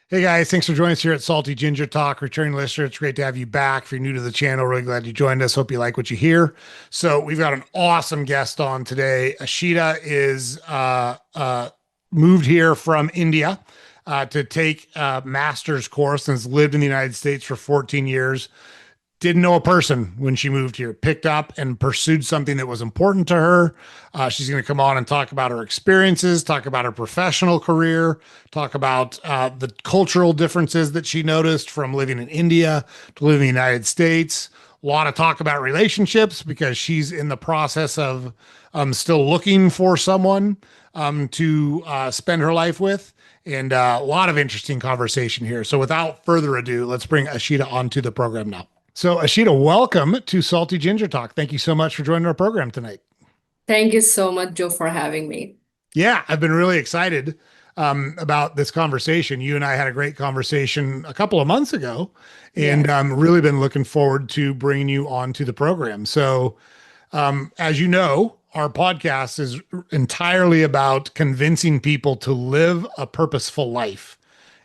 Hey guys, thanks for joining us here at Salty Ginger Talk. Returning listener, it's great to have you back. If you're new to the channel, really glad you joined us. Hope you like what you hear. So we've got an awesome guest on today. Ashita is moved here from India to take a master's course and has lived in the United States for 14 years. Didn't know a person when she moved here, picked up and pursued something that was important to her. She's going to come on and talk about her experiences, talk about her professional career, talk about the cultural differences that she noticed from living in India to living in the United States. A lot of talk about relationships because she's in the process of still looking for someone to spend her life with. And a lot of interesting conversation here. So without further ado, let's bring Ashita onto the program now. So, Ashita, welcome to Salty Ginger Talk. Thank you so much for joining our program tonight. Thank you so much, Joe, for having me. Yeah, I've been really excited about this conversation. You and I had a great conversation a couple of months ago, and Yes. really been looking forward to bringing you onto the program. So, as you know, our podcast is entirely about convincing people to live a purposeful life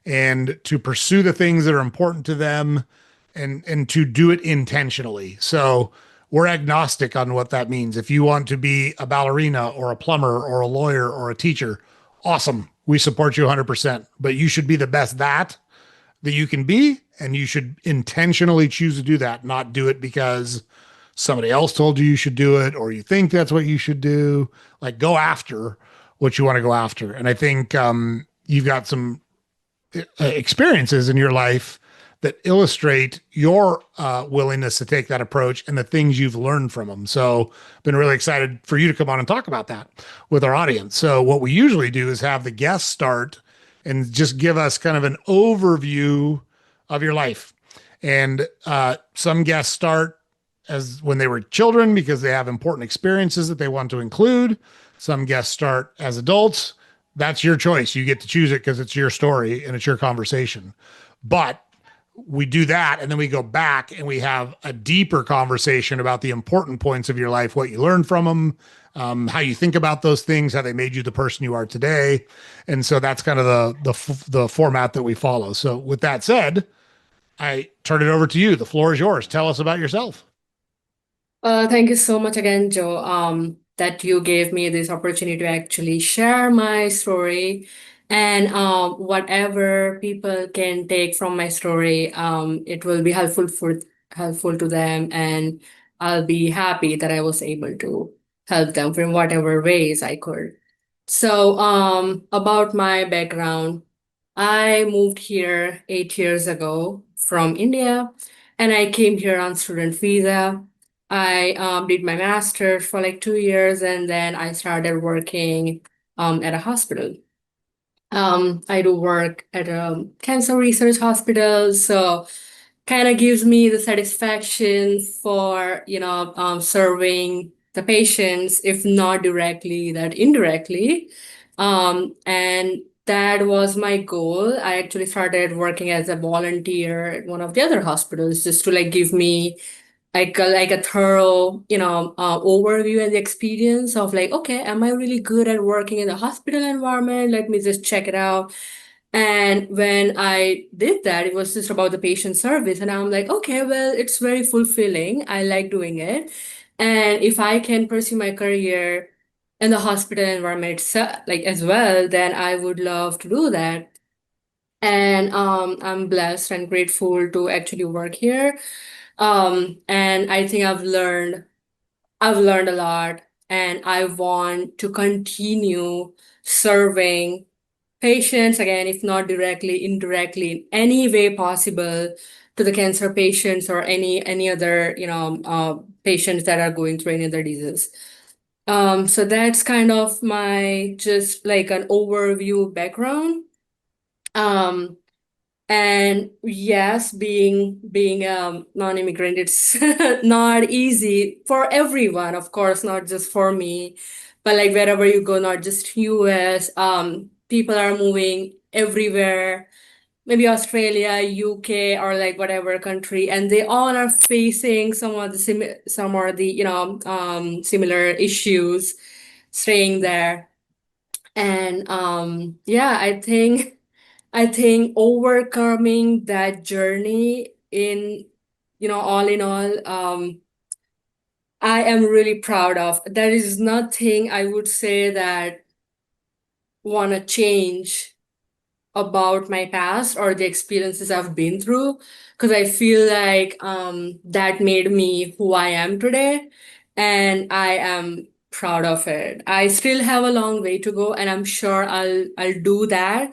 and to pursue the things that are important to them and to do it intentionally. So we're agnostic on what that means. If you want to be a ballerina or a plumber or a lawyer or a teacher, awesome. We support you 100%, but you should be the best that you can be, and you should intentionally choose to do that, not do it because somebody else told you you should do it or you think that's what you should do. Like, go after what you want to go after. And I think you've got some experiences in your life that illustrate your willingness to take that approach and the things you've learned from them. So, been really excited for you to come on and talk about that with our audience. So, what we usually do is have the guests start and just give us kind of an overview of your life. And some guests start as when they were children because they have important experiences that they want to include. Some guests start as adults. That's your choice. You get to choose it because it's your story and it's your conversation. But we do that and then we go back and we have a deeper conversation about the important points of your life, what you learned from them, how you think about those things, how they made you the person you are today. And so that's kind of the format that we follow. So with that said, I turn it over to you. The floor is yours. Tell us about yourself. Thank you so much again, Joe, that you gave me this opportunity to actually share my story and whatever people can take from my story, it will be helpful to them, and I'll be happy that I was able to help them from whatever ways I could. So, about my background, I moved here 8 years ago from India, and I came here on student visa. I did my master's for like 2 years, and then I started working at a hospital. I do work at a cancer research hospital, so kind of gives me the satisfaction for, serving the patients, if not directly, that indirectly. And that was my goal. I actually started working as a volunteer at one of the other hospitals just to like give me like a thorough, overview and the experience of like, okay, am I really good at working in the hospital environment? Let me just check it out. And when I did that, it was just about the patient service. And I'm like, okay, well, it's very fulfilling. I like doing it. And if I can pursue my career in the hospital environment like as well, then I would love to do that. And I'm blessed and grateful to actually work here. And I think I've learned a lot, and I want to continue serving patients again, if not directly, indirectly, in any way possible to the cancer patients or any other, patients that are going through any other disease. So that's kind of my just like an overview background. Um, and yes, being a non-immigrant, it's not easy for everyone, of course, not just for me, but like wherever you go, not just US, people are moving everywhere, maybe Australia, UK, or like whatever country, and they all are facing some of the similar issues staying there. And yeah, I think. I think overcoming that journey all in all, I am really proud of. There is nothing I would say that want to change about my past or the experiences I've been through, because I feel like that made me who I am today, and I am proud of it. I still have a long way to go, and I'm sure I'll do that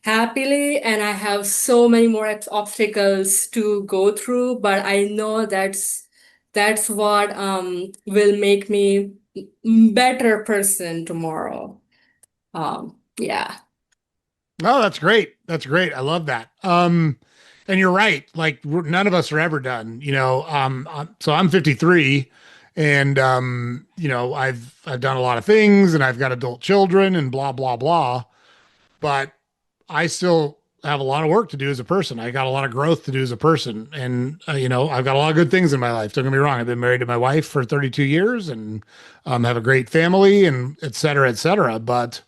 happily. And I have so many more obstacles to go through, but I know that's what will make me better person tomorrow. Yeah. Oh, that's great. That's great. I love that. And you're right. Like none of us are ever done, so I'm 53 and I've done a lot of things and I've got adult children and blah blah blah, but I still have a lot of work to do as a person. I got a lot of growth to do as a person and I've got a lot of good things in my life. Don't get me wrong. I've been married to my wife for 32 years and have a great family and et cetera, et cetera, but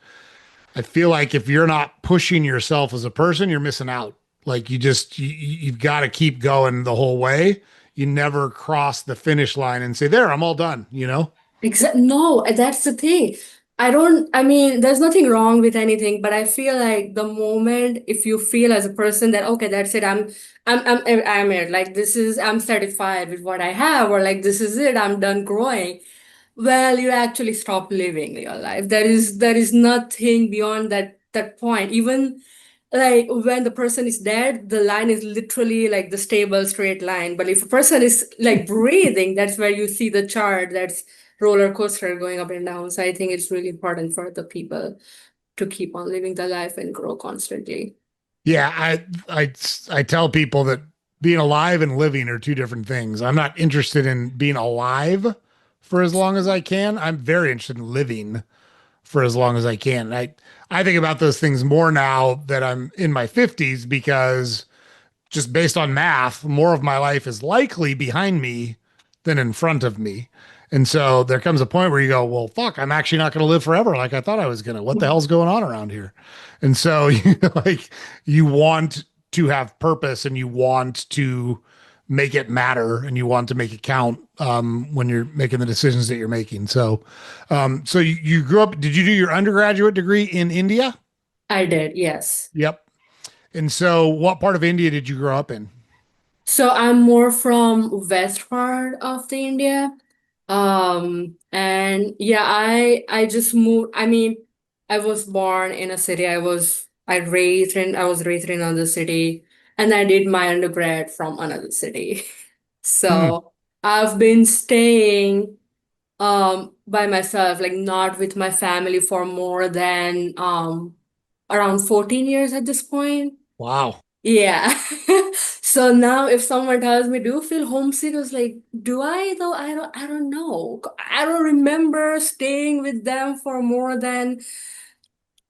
I feel like if you're not pushing yourself as a person, you're missing out. Like you've got to keep going the whole way. You never cross the finish line and say, "There, I'm all done," you know? No, that's the thing. I mean, there's nothing wrong with anything, but I feel like the moment if you feel as a person that, okay, that's it, I'm it. Like I'm satisfied with what I have, or like this is it, I'm done growing. Well, you actually stop living your life. There is nothing beyond that point. Even like when the person is dead, the line is literally like the stable straight line. But if a person is like breathing, that's where you see the chart, that's roller coaster going up and down. So I think it's really important for the people to keep on living their life and grow constantly. Yeah, I tell people that being alive and living are two different things. I'm not interested in being alive for as long as I can. I'm very interested in living for as long as I can. I think about those things more now that I'm in my 50s because just based on math, more of my life is likely behind me than in front of me. And so there comes a point where you go, well, fuck, I'm actually not going to live forever like I thought I was going to. What the hell's going on around here? And so, like, you want to have purpose and you want to make it matter and you want to make it count when you're making the decisions that you're making. So you grew up, did you do your undergraduate degree in India? I did, yes. Yep. And so what part of India did you grow up in? So I'm more from west part of the India. And yeah, I just moved. I mean, I was born in a city. I was raised in another city, and I did my undergrad from another city. Hmm. So I've been staying by myself, like not with my family for more than around 14 years at this point. Wow. Yeah. So now if someone tells me, do you feel homesick? I was like, do I though? I don't know. I don't remember staying with them for more than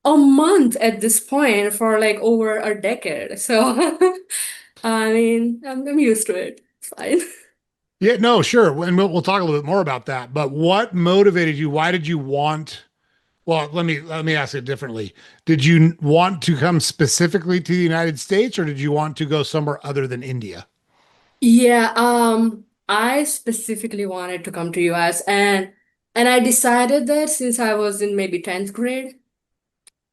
a month at this point for like over a decade. So I mean, I'm used to it. It's fine. Yeah, no, sure. And we'll talk a little bit more about that. But what motivated you? Why did you want, well, let me ask it differently. Did you want to come specifically to the United States or did you want to go somewhere other than India? Yeah, I specifically wanted to come to US, and I decided that since I was in maybe 10th grade.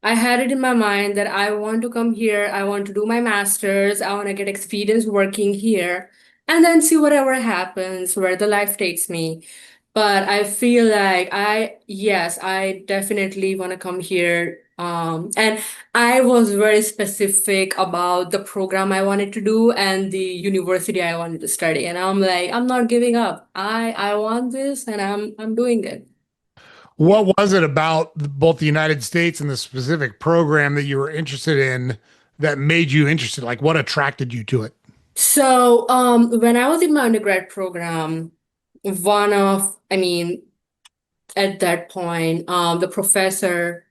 I had it in my mind that I want to come here, I want to do my master's, I want to get experience working here, and then see whatever happens, where the life takes me. But I feel like yes, I definitely want to come here. And I was very specific about the program I wanted to do and the university I wanted to study. And I'm like, I'm not giving up. I want this and I'm doing it. Yeah. What was it about both the United States and the specific program that you were interested in that made you interested? Like what attracted you to it? So, when I was in my undergrad program, I mean, at that point, the professor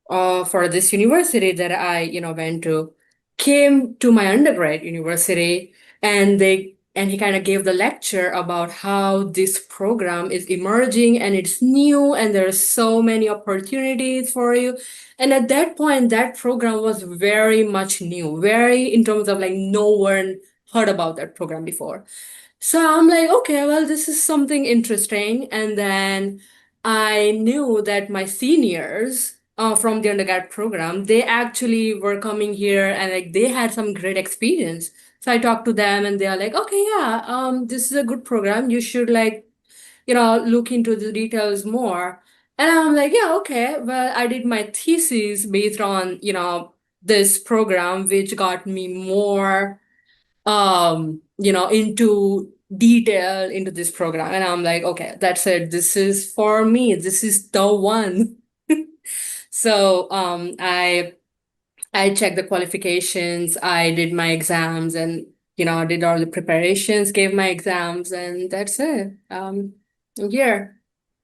for this university that I went to came to my undergrad university, and they and he kind of gave the lecture about how this program is emerging and it's new and there are so many opportunities for you. And at that point, that program was very much new, very in terms of like no one heard about that program before. So I'm like, okay, well, this is something interesting. And then I knew that my seniors from the undergrad program, they actually were coming here and like they had some great experience. So I talked to them and they are like, okay, yeah, this is a good program. You should like, look into the details more. And I'm like, yeah, okay. Well, I did my thesis based on, this program, which got me more into detail into this program. And I'm like, okay, that's it. This is for me. This is the one. So I checked the qualifications, I did my exams and did all the preparations, gave my exams, and that's it. I'm here.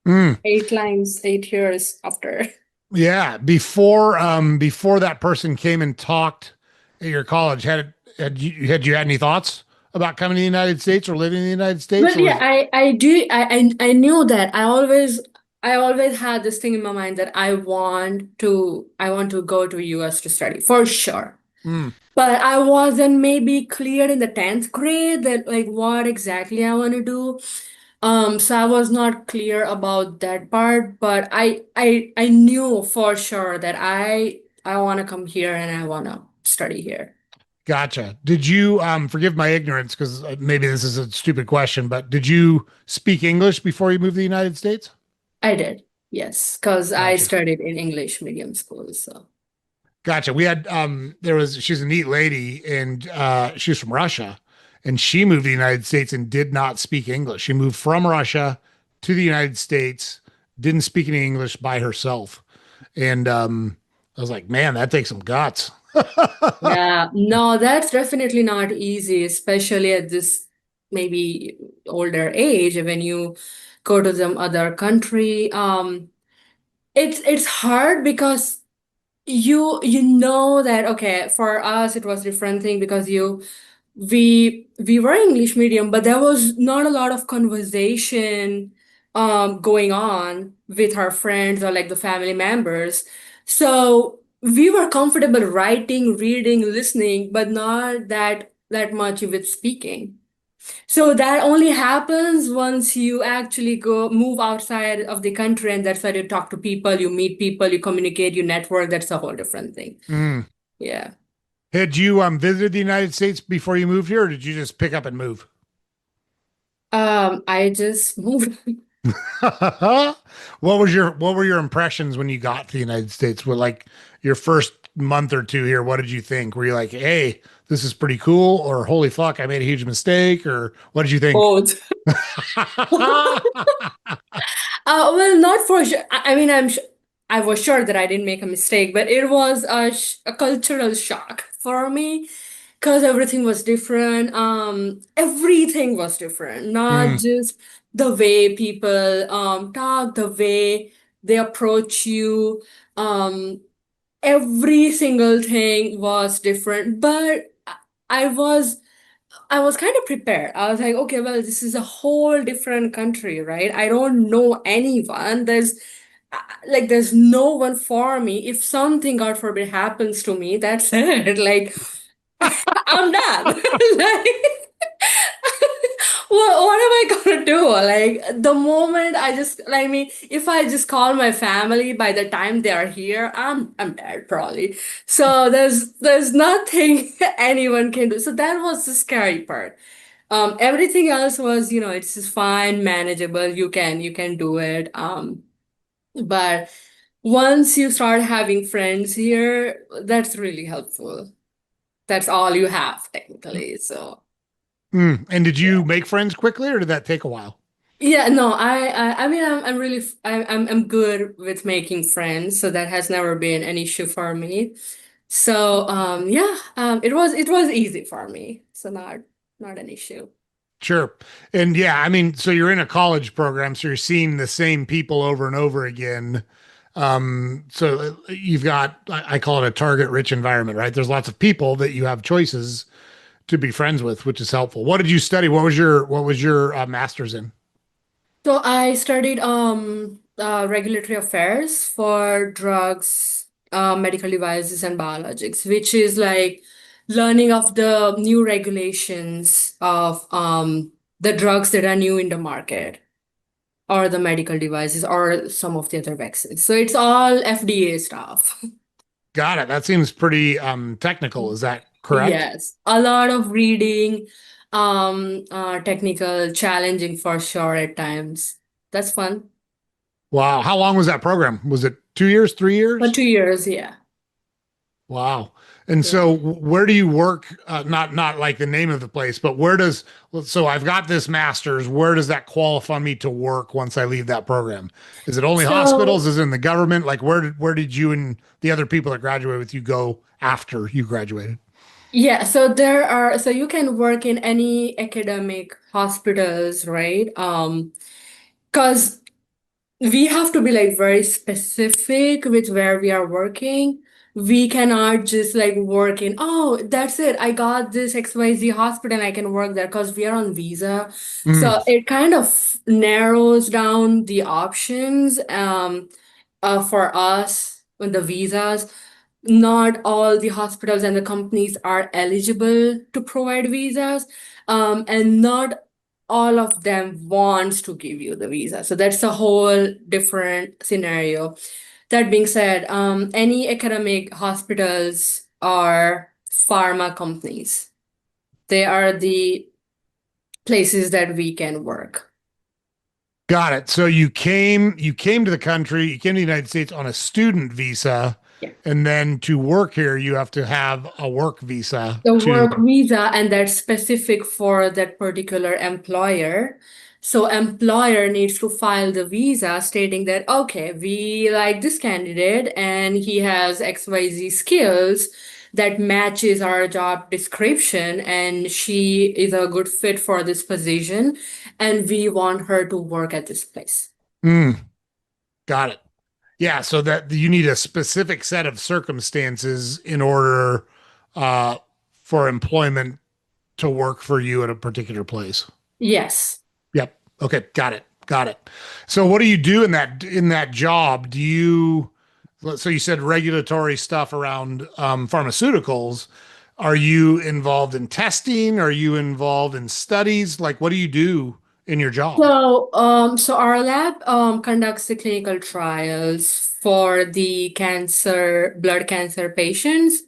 Mm. 8 lines, 8 years after. Yeah. Before that person came and talked at your college, had you had any thoughts about coming to the United States or living in the United States, Well, or yeah, was I knew that. I always had this thing in my mind that I want to go to US to study for sure. mm, But I wasn't maybe clear in the 10th grade that like what exactly I want to do. So I was not clear about that part, but I knew for sure that I want to come here and I want to study here. gotcha. Did you forgive my ignorance because maybe this is a stupid question, but did you speak English before you moved to the United States? I did, yes, because I Gotcha. studied in English medium school. So Gotcha. We had she's a neat lady and she was from Russia and she moved to the United States and did not speak English. She moved from Russia to the United States, didn't speak any English by herself. And I was like, man, that takes some guts. yeah, no, that's definitely not easy, especially at this maybe older age when you go to some other country. It's hard because you know that okay, for us it was different thing because we were English medium, but there was not a lot of conversation going on with our friends or like the family members. So we were comfortable writing, reading, listening, but not that much with speaking. So that only happens once you actually go move outside of the country, and that's why you talk to people, you meet people, you communicate, you network. That's a whole different thing. Mm. Yeah. Had you visited the United States before you moved here, or did you just pick up and move? I just moved. What were your impressions when you got to the United States? With like your first month or two here, what did you think? Were you like, "Hey, this is pretty cool," or "Holy fuck, I made a huge mistake," or what did you think? Both. Well, not for sure. I mean, I was sure that I didn't make a mistake, but it was a cultural shock for me because everything was different. Everything was different, not Mm, just the way people talk, the way they approach you. Um, every single thing was different, but I was. I was kind of prepared. I was like, okay, well, this is a whole different country, right? I don't know anyone. Uh, there's no one for me. If something, God forbid, happens to me, that's it. Like, I'm done. Like, what am I gonna do? Like, the moment I mean, if I just call my family by the time they are here, I'm dead probably. So there's nothing anyone can do. So that was the scary part. Everything else was, it's just fine, manageable. You can do it. But once you start having friends here, that's really helpful. That's all you have technically. So mm. And did you yeah. make friends quickly, or did that take a while? Yeah, no, I mean, I'm really, I'm good with making friends, so that has never been an issue for me. So, yeah, it was easy for me, so not an issue. Sure. And yeah, I mean, so you're in a college program, so you're seeing the same people over and over again. So you've got, I call it a target rich environment, right? There's lots of people that you have choices to be friends with, which is helpful. What did you study? What was your master's in? So I studied regulatory affairs for drugs, medical devices, and biologics, which is like learning of the new regulations of the drugs that are new in the market, or the medical devices, or some of the other vaccines. So it's all FDA stuff. Got it. That seems pretty technical. Is that correct? Yes, a lot of reading, technical, challenging for sure at times. That's fun. Wow. How long was that program? Was it 2 years, three For years? 2 years, yeah. Wow. And Yeah. so where do you work? Not like the name of the place, but so I've got this master's. Where does that qualify me to work once I leave that program? Is it only hospitals? So Is it in the government? Like where did you and the other people that graduated with you go after you graduated? yeah, so you can work in any academic hospitals, right? Because we have to be like very specific with where we are working. We cannot just like work in, oh, that's it. I got this XYZ hospital and I can work there because we are on visa. Mm, So it kind of narrows down the options for us with the visas. Not all the hospitals and the companies are eligible to provide visas, and not all of them wants to give you the visa. So that's a whole different scenario. That being said, any academic hospitals are pharma companies. They are the places that we can work. got it. So you came to the country, you came to the United States on a student visa, Yeah. and then to work here, you have to have a work visa The to. work visa, and that's specific for that particular employer. So employer needs to file the visa stating that, okay, we like this candidate and he has XYZ skills that matches our job description, and she is a good fit for this position, and we want her to work at this place. Mm, got it. Yeah, so that you need a specific set of circumstances in order uh, for employment to work for you at a particular place. Yes. Yep. Okay, got it. Got it. So what do you do in that job? So you said regulatory stuff around pharmaceuticals. Are you involved in testing? Are you involved in studies? Like what do you do in your job? So our lab conducts the clinical trials for the blood cancer patients,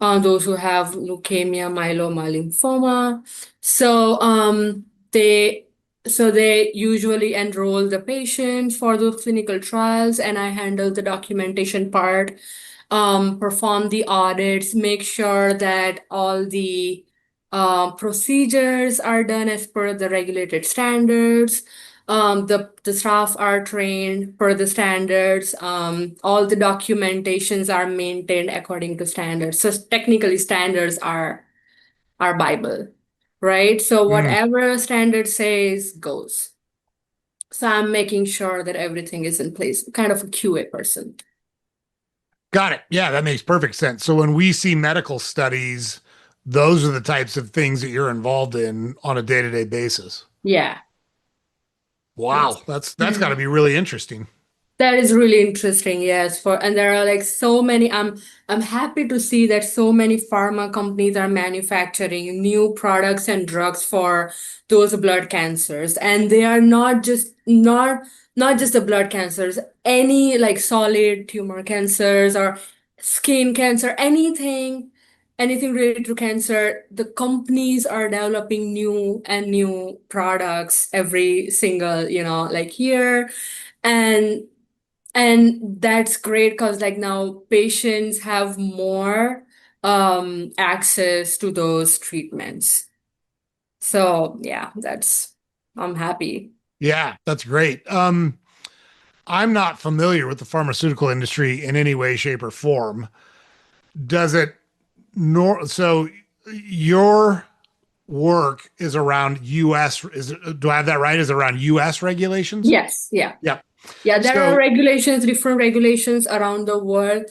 those who have leukemia, myeloma, lymphoma. So they they usually enroll the patients for those clinical trials, and I handle the documentation part, perform the audits, make sure that all the procedures are done as per the regulated standards. The staff are trained per the standards. All the documentations are maintained according to standards. So technically, standards are our Bible, right? So Mm, whatever standard says goes. So I'm making sure that everything is in place, kind of a QA person. got it. Yeah, that makes perfect sense. So when we see medical studies, those are the types of things that you're involved in on a day-to-day basis. Yeah. Wow, that's got to be really interesting. That is really interesting, yes. And there are like so many. I'm happy to see that so many pharma companies are manufacturing new products and drugs for those blood cancers. And they are not just the blood cancers, any like solid tumor cancers or skin cancer, anything related to cancer. The companies are developing new and new products every single, like year. And that's great because like now patients have more access to those treatments. So yeah, I'm happy. Yeah, that's great. I'm not familiar with the pharmaceutical industry in any way, shape, or form. Does it so your work is around US do I have that right? Is it around US regulations? Yes, yeah. Yep. Yeah, there are So regulations, different regulations around the world.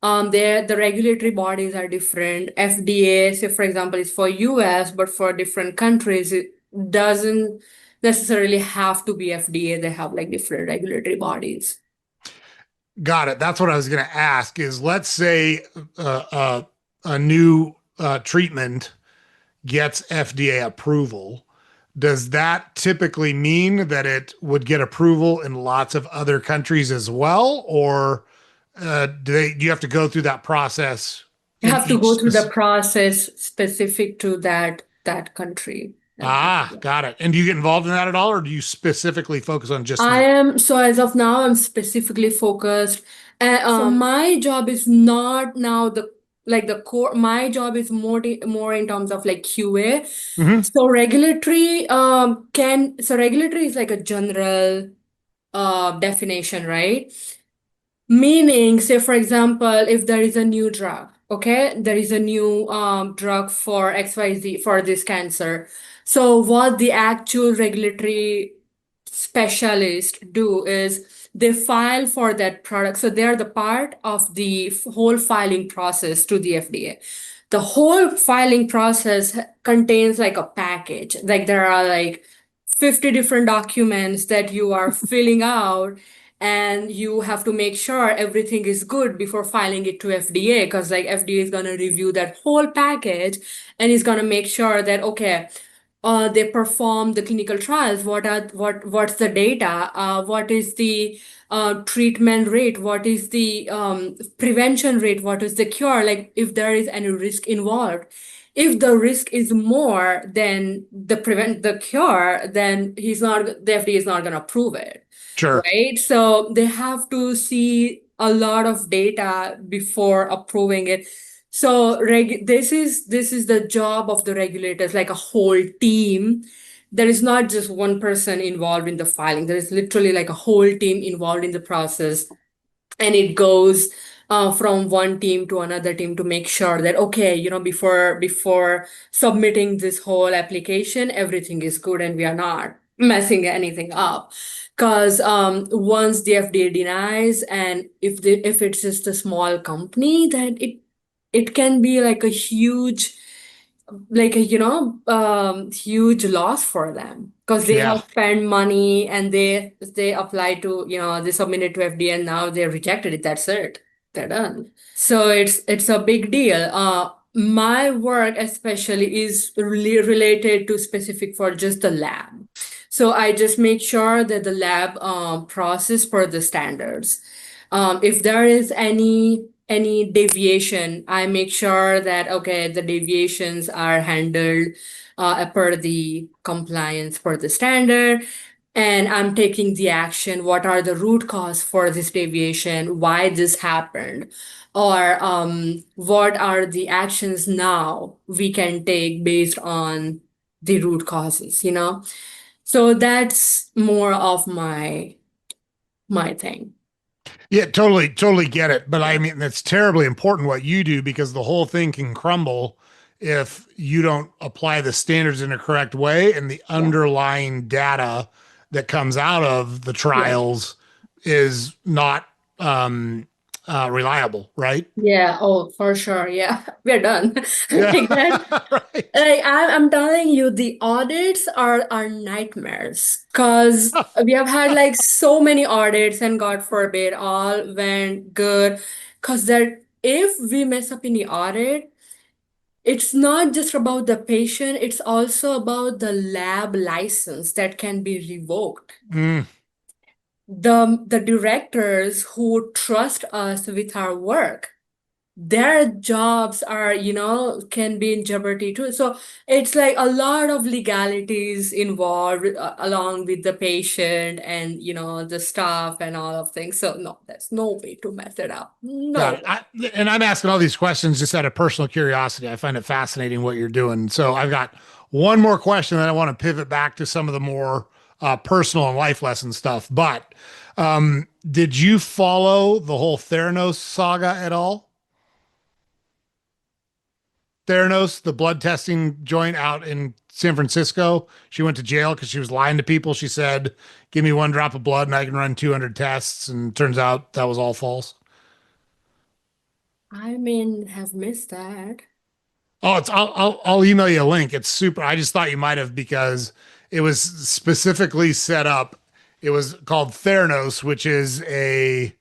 The regulatory bodies are different. FDA, say for example, is for US, but for different countries, it doesn't necessarily have to be FDA. They have like different regulatory bodies. Got it. That's what I was going to ask is let's say a new treatment gets FDA approval. Does that typically mean that it would get approval in lots of other countries as well? Or do you have to go through that process You in have to each go through the specific? process specific to that country. Ah, got it. And do you get involved in that at all, or do you specifically focus on just I the? am, so as of now, I'm specifically focused. So my job is not now the core. My job is more in terms of like QA. Mhm. So regulatory is like a general definition, right? Meaning, say for example, if there is a new drug, okay, there is a new drug for XYZ for this cancer. So what the actual regulatory specialists do is they file for that product. So they are the part of the whole filing process to the FDA. The whole filing process contains like a package. Like there are like 50 different documents that you are filling out, and you have to make sure everything is good before filing it to FDA, because like FDA is going to review that whole package and is going to make sure that okay, they perform the clinical trials. What's the data? What is the treatment rate? What is the prevention rate? What is the cure? Like if there is any risk involved. If the risk is more than the cure, then the FDA is not going to approve it, Sure. right? So they have to see a lot of data before approving it. So this is the job of the regulators, like a whole team. There is not just one person involved in the filing. There is literally like a whole team involved in the process, and it goes from one team to another team to make sure that okay, before submitting this whole application, everything is good and we are not messing anything up. Because once the FDA denies, and if it's just a small company, then it can be like a huge, like a huge loss for them, because they Yeah. have spent money and they apply to, they submit it to FDA and now they rejected it. That's it, they're done. So it's a big deal. My work especially is really related to specific for just the lab. So I just make sure that the lab process per the standards. If there is any deviation, I make sure that okay, the deviations are handled per the compliance per the standard, and I'm taking the action. What are the root cause for this deviation? Why this happened? Or what are the actions now we can take based on the root causes? So that's more of my thing. Yeah, totally, totally get it. But I Yeah. mean, that's terribly important what you do because the whole thing can crumble if you don't apply the standards in a correct way and the Yeah. underlying data that comes out of the Yeah. trials is not reliable, right? Yeah, oh, for sure. Yeah, we're done. Yeah, Like that. right. Like I'm telling you, the audits are nightmares, because we have had like so many audits, and God forbid all went good. Because that if we mess up in the audit, it's not just about the patient, it's also about the lab license that can be revoked. Mm, The directors who trust us with our work, their jobs can be in jeopardy too. So it's like a lot of legalities involved along with the patient and the staff and all of things. So no, there's no way to mess it up. got No it. way. And I'm asking all these questions just out of personal curiosity. I find it fascinating what you're doing. So I've got one more question that I want to pivot back to some of the more personal and life lesson stuff. But did you follow the whole Theranos saga at all? Theranos, the blood testing joint out in San Francisco. She went to jail because she was lying to people. She said, "Give me one drop of blood and I can run 200 tests." And turns out that was all false. I may have missed that. Oh, I'll email you a link. It's super. I just thought you might have because it was specifically set up. It was called Theranos, which is a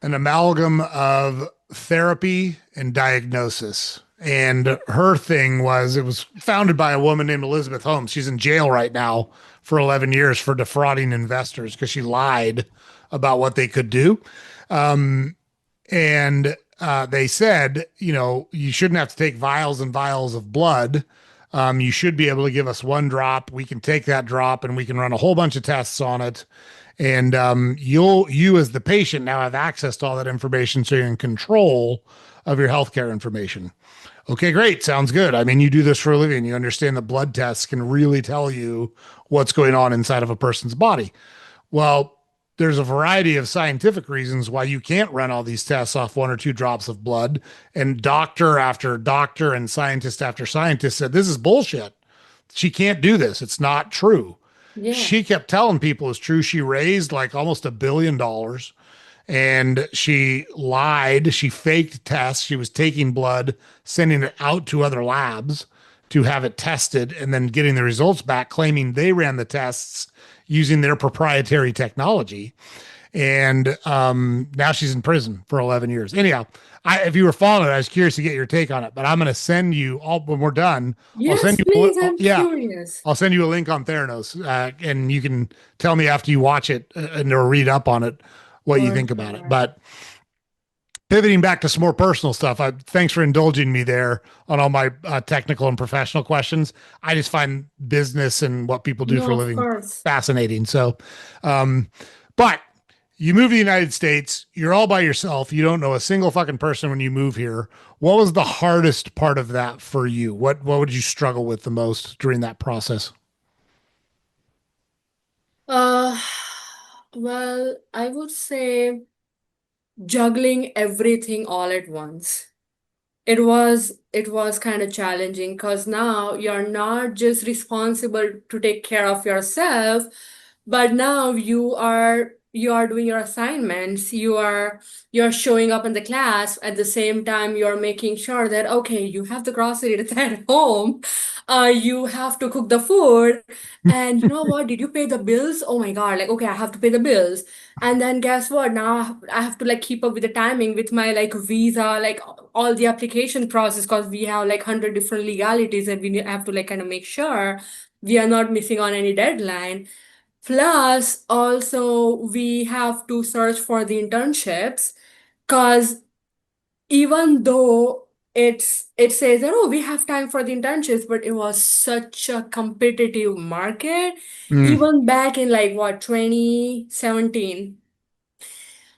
an amalgam of therapy and diagnosis. And her thing was it was founded by a woman named Elizabeth Holmes. She's in jail right now for 11 years for defrauding investors because she lied about what they could do. And they said, you know, you shouldn't have to take vials and vials of blood. You should be able to give us one drop. We can take that drop and we can run a whole bunch of tests on it. And you as the patient now have access to all that information, so you're in control of your healthcare information. Okay, great. Sounds good. I mean, you do this for a living. You understand that blood tests can really tell you what's going on inside of a person's body. Well, there's a variety of scientific reasons why you can't run all these tests off one or two drops of blood. And doctor after doctor and scientist after scientist said, this is bullshit. She can't do this. It's not true. Yeah. She kept telling people it's true. She raised like almost $1 billion and she lied. She faked tests. She was taking blood, sending it out to other labs to have it tested, and then getting the results back, claiming they ran the tests using their proprietary technology. And now she's in prison for 11 years. Anyhow, if you were following it, I was curious to get your take on it. But I'm going to send you all when we're done. I'll Yes, send you. please. I'm Yeah, curious. I'll send you a link on Theranos, and you can tell me after you watch it and or read up on it what you For think about it. sure. But pivoting back to some more personal stuff, thanks for indulging me there on all my technical and professional questions. I just find business and what people do for No, a of living course. fascinating. So, um, but you move to the United States, you're all by yourself. You don't know a single fucking person when you move here. What was the hardest part of that for you? What would you struggle with the most during that process? Uh, well, I would say juggling everything all at once. It was kind of challenging because now you're not just responsible to take care of yourself, but now you are doing your assignments, you're showing up in the class at the same time you're making sure that okay, you have the groceries at home, you have to cook the food, and you know what? Did you pay the bills? Oh my God, like okay, I have to pay the bills. And then guess what? Now I have to like keep up with the timing with my like visa, like all the application process because we have like 100 different legalities and have to like kind of make sure we are not missing on any deadline. Plus, also we have to search for the internships because even though it says that oh we have time for the internships, but it was such a competitive market Mm. even back in like what 2017.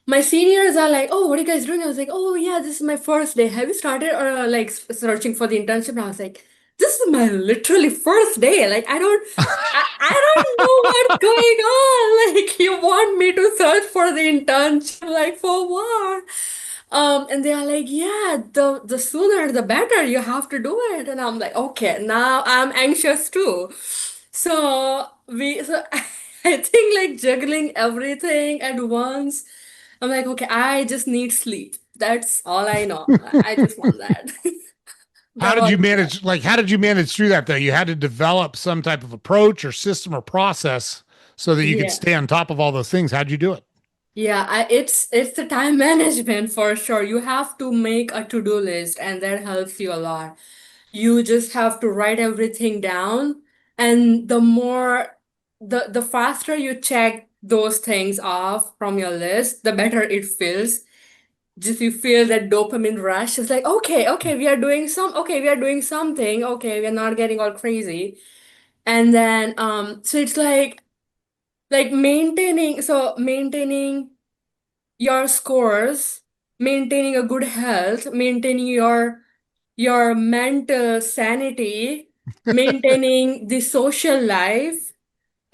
My seniors are like, "Oh, what are you guys doing?" I was like, "Oh, yeah, this is my first day. Have you started like searching for the internship?" And I was like, "This is my literally first day. Like, I don't know what's going on. Like, you want me to search for the internship? Like, for what?" And they are like, "Yeah, the sooner the better. You have to do it." And I'm like, "Okay, now I'm anxious too." So I think like juggling everything at once. I'm like, okay, I just need sleep. That's all I know. I just want that. How That did was you it. manage? Like, how did you manage through that though? You had to develop some type of approach or system or process so that you could Yeah. stay on top of all those things. How'd you do it? Yeah, it's the time management for sure. You have to make a to-do list and that helps you a lot. You just have to write everything down and the faster you check those things off from your list, the better it feels. Just you feel that dopamine rush. It's like, okay, we are doing something. Okay, we are not getting all crazy. And then so it's like maintaining your scores, maintaining a good health, maintaining your mental sanity, maintaining the social life,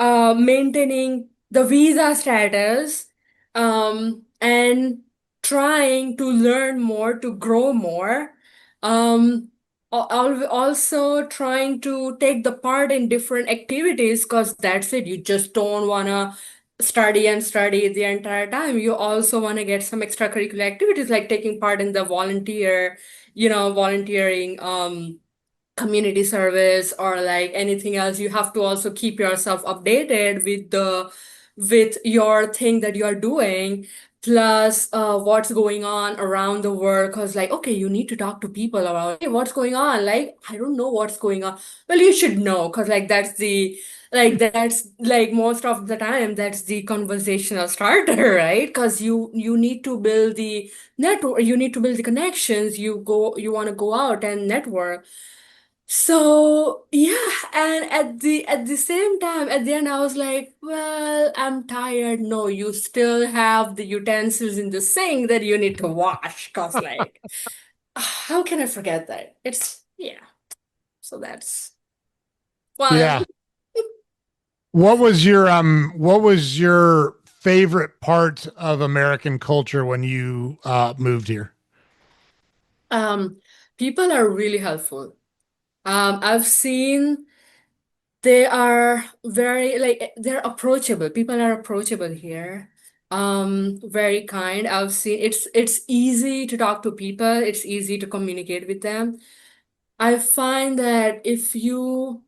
maintaining the visa status, and trying to learn more, to grow more. Also trying to take the part in different activities because that's it. You just don't wanna study and study the entire time. You also want to get some extracurricular activities like taking part in the volunteering, community service or like anything else. You have to also keep yourself updated with your thing that you're doing, plus what's going on around the world. Because like, okay, you need to talk to people about, hey, what's going on, like I don't know what's going on. Well, you should know, because like that's like most of the time that's the conversational starter, right? Because you need to build the network, you need to build the connections, you want to go out and network. So yeah, and at the same time, at the end, I was like, well, I'm tired. No, you still have the utensils in the sink that you need to wash. Cause like, how can I forget that? It's yeah. So that's Yeah. fun. What was your favorite part of American culture when you moved here? Um, People are really helpful. I've seen they are very like they're approachable. People are approachable here. Very kind. I've seen it's easy to talk to people. It's easy to communicate with them. I find that if you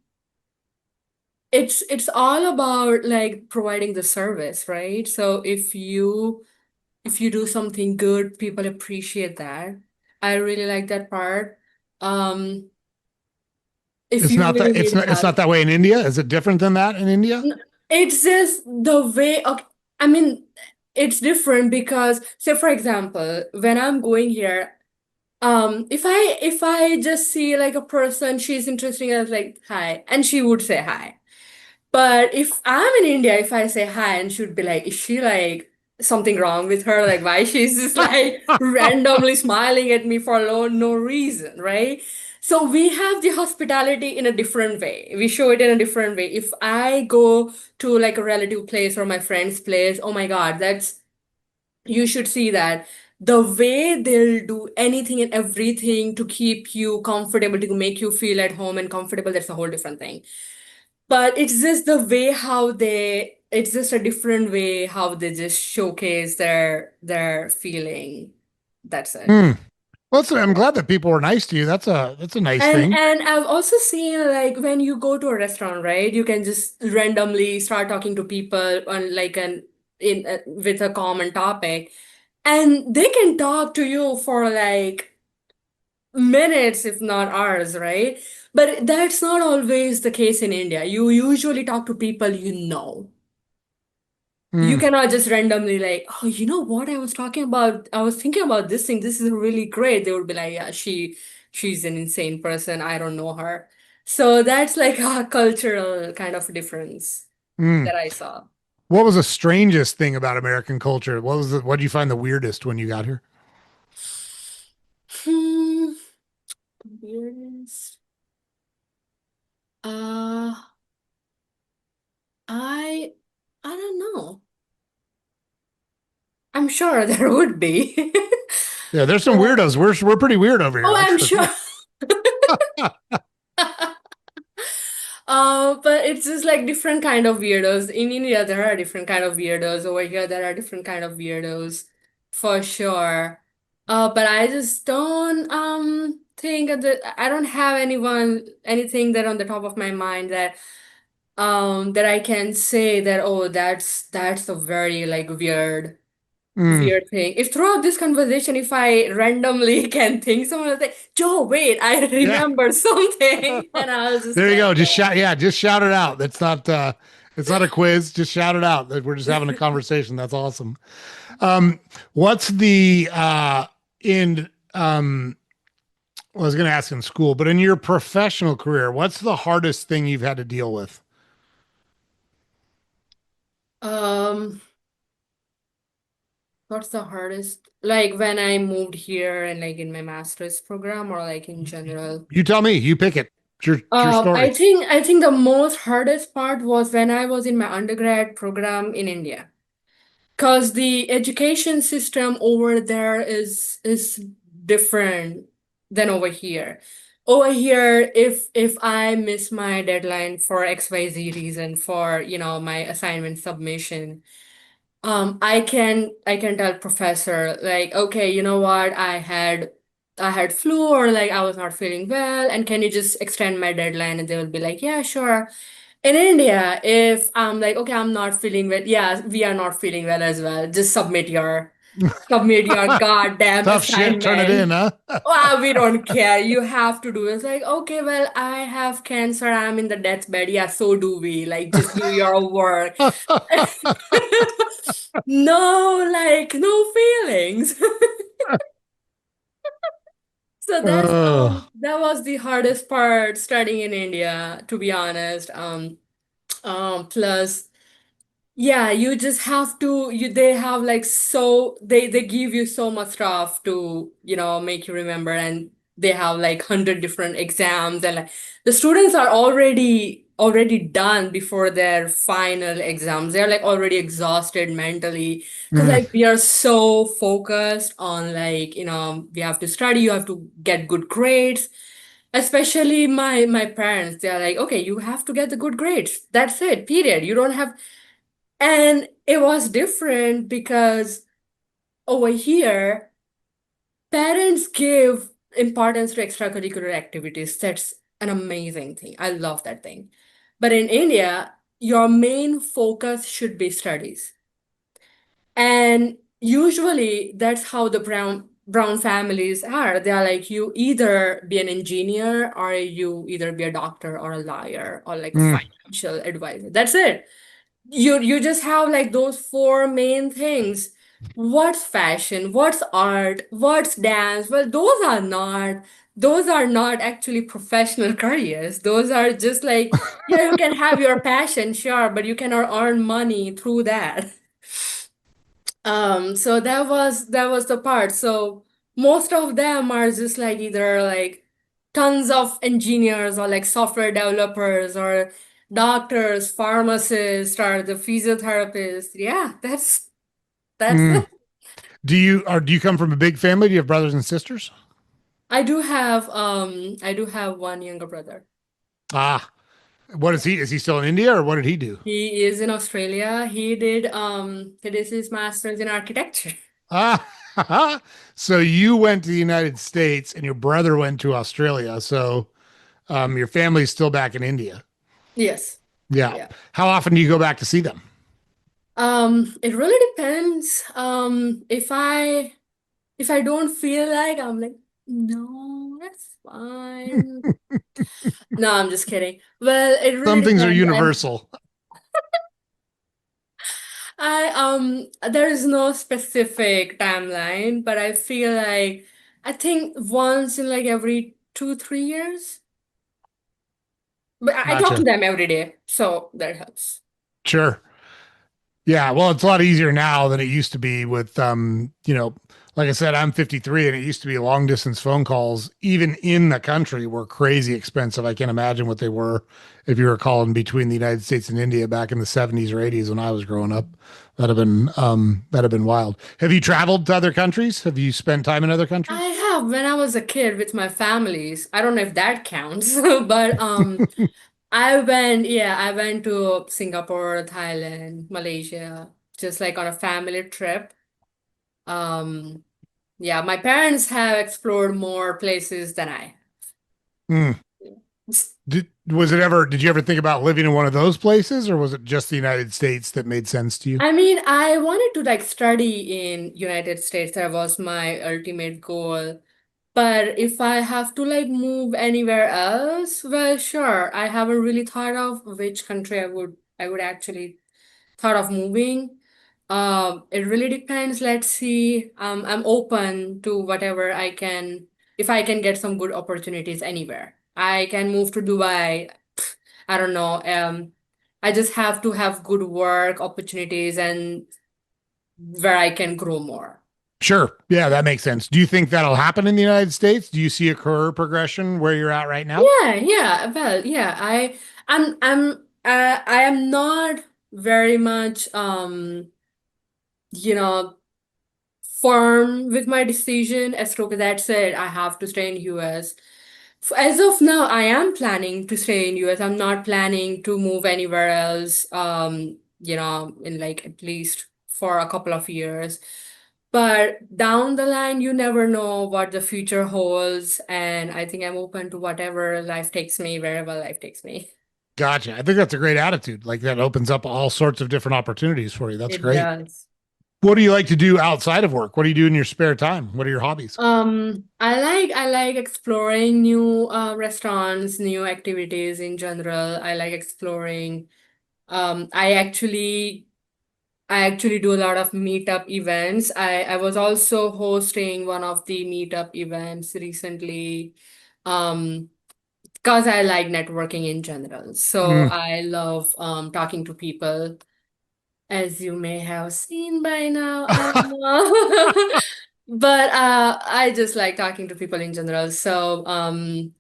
it's all about like providing the service, right? So if you do something good, people appreciate that. I really like that part. Um, if It's you not really that need it's not help. that way in India. Is it different than that in India? It's just the way, okay, I mean, it's different because, say for example, when I'm going here, if I just see like a person, she's interesting, I was like, hi, and she would say hi. But if I'm in India, if I say hi and she'd be like, is she like something wrong with her? Like why she's just like randomly smiling at me for no reason, right? So we have the hospitality in a different way. We show it in a different way. If I go to like a relative place or my friend's place, oh my God, that's you should see that. The way they'll do anything and everything to keep you comfortable, to make you feel at home and comfortable, that's a whole different thing. But it's just the way it's just a different way how they just showcase their feeling. That's it. Hmm. Well, I'm Yeah. glad that people were nice to you. That's a nice And thing. and I've also seen like when you go to a restaurant, right? You can just randomly start talking to people on like an in with a common topic, and they can talk to you for like minutes, if not hours, right? But that's not always the case in India. You usually talk to people you know. You Hmm. cannot just randomly like, oh, you know what I was talking about? I was thinking about this thing. This is really great. They would be like, yeah, she's an insane person. I don't know her. So that's like a cultural kind of difference Hmm. that I saw. What was the strangest thing about American culture? What did you find the weirdest when you got here? Hmm, weirdest. Uh, I I don't know. I'm sure there would be. Yeah, there's some But weirdos. We're pretty weird over here, oh, that's I'm for sure. sure. But it's just like different kind of weirdos. In India, there are different kind of weirdos. Over here, there are different kind of weirdos, for sure. But I just don't think that I don't have anything that on the top of my mind that I can say that, oh, that's a very like Hmm. weird thing. If throughout this conversation, if I randomly can think, someone will say, Joe, wait, I Yeah. remember something. And I'll just There you tell go. Just shout, them. yeah, just shout it out. It's not a quiz. Just shout it out. That we're just having a conversation. That's awesome. What's the in I was going to ask in school, but in your professional career, what's the hardest thing you've had to deal with? Um, what's the hardest? Like when I moved here and like in my master's program or like in general. You tell me. You pick it. It's your story. I think the most hardest part was when I was in my undergrad program in India. Because the education system over there is different than over here. over here, if I miss my deadline for XYZ reason for, my assignment submission, I can tell professor like, okay, you know what, I had flu, or like I was not feeling well, and can you just extend my deadline? And they will be like, yeah, sure. In India, if I'm like, okay, I'm not feeling well, yeah, we are not feeling well as well. Just submit your goddamn Tough shit. Turn it in, assignment. huh? Well, we don't care. You have to do it. It's like, okay, well, I have cancer. I'm in the deathbed. Yeah, so do we. Like, just do your work. No, like, no feelings. So that's Oh. that was the hardest part studying in India, to be honest. Plus, yeah, you just have to they have like, so they give you so much stuff to, make you remember, and they have like 100 different exams, and like the students are already done before their final exams. They're like already exhausted mentally, because Mm, like we are so focused on, like, we have to study, you have to get good grades. Especially my parents, they're like, okay, you have to get the good grades. That's it, period. You don't have, and it was different because over here, parents give importance to extracurricular activities. That's an amazing thing. I love that thing. But in India, your main focus should be studies. And usually that's how the brown families are. They are like, you either be an engineer, or you either be a doctor or a lawyer, or like a mm. financial advisor. That's it. You just have like those four main things. What's fashion? What's art? What's dance? Well, those are not actually professional careers. Those are just like, yeah, you can have your passion, sure, but you cannot earn money through that. So that was the part. So most of them are just like either like tons of engineers, or like software developers, or doctors, pharmacists, or the physiotherapists. Yeah, that's Mm. it. Do you come from a big family? Do you have brothers and sisters? I do have one younger brother. Ah, what is he? Is he still in India or what did he do? He is in Australia. He did his master's in architecture. Ah, so you went to the United States and your brother went to Australia. So your family's still back in India. Yes. Yeah. Yeah. How often do you go back to see them? It really depends. If I don't feel like, I'm like, no, that's fine. No, I'm just kidding. Well, it really Some things are depends. universal. There is no specific timeline, but I feel like, I think once in like every 2, 3 years. But I talk to Gotcha. them every day, so that helps. Sure. Yeah, well, it's a lot easier now than it used to be with like I said, I'm 53 and it used to be long distance phone calls even in the country were crazy expensive. I can't imagine what they were if you were calling between the United States and India back in the 70s or 80s when I was growing up. That'd have been wild. Have you traveled to other countries? Have you spent time in other I countries? have when I was a kid with my families. I don't know if that counts, but I went to Singapore, Thailand, Malaysia, just like on a family trip. Um, yeah, my parents have explored more places than I. Hmm. Did you ever think about living in one of those places or was it just the United States that made sense to you? I mean, I wanted to like study in United States. That was my ultimate goal. But if I have to like move anywhere else, well, sure. I haven't really thought of which country I would actually thought of moving. It really depends. Let's see. I'm open to whatever I can. If I can get some good opportunities anywhere, I can move to Dubai. I don't know. I just have to have good work opportunities, and where I can grow more. Sure. Yeah, that makes sense. Do you think that'll happen in the United States? Do you see a career progression where you're at right now? Yeah, yeah. Well, yeah. I am not very much you know firm with my decision as to that said I have to stay in US. As of now, I am planning to stay in US. I'm not planning to move anywhere else, in like at least for a couple of years. But down the line, you never know what the future holds. And I think I'm open to whatever life takes me, wherever life takes me. Gotcha. I think that's a great attitude. Like that opens up all sorts of different opportunities for you. That's It great. does. What do you like to do outside of work? What do you do in your spare time? What are your hobbies? I like exploring new restaurants, new activities in general. I like exploring. Um, I actually I actually do a lot of meetup events. I was also hosting one of the meetup events recently, um, because I like networking in general. So Mm, I love talking to people. As you may have seen by now, but I just like talking to people in general. So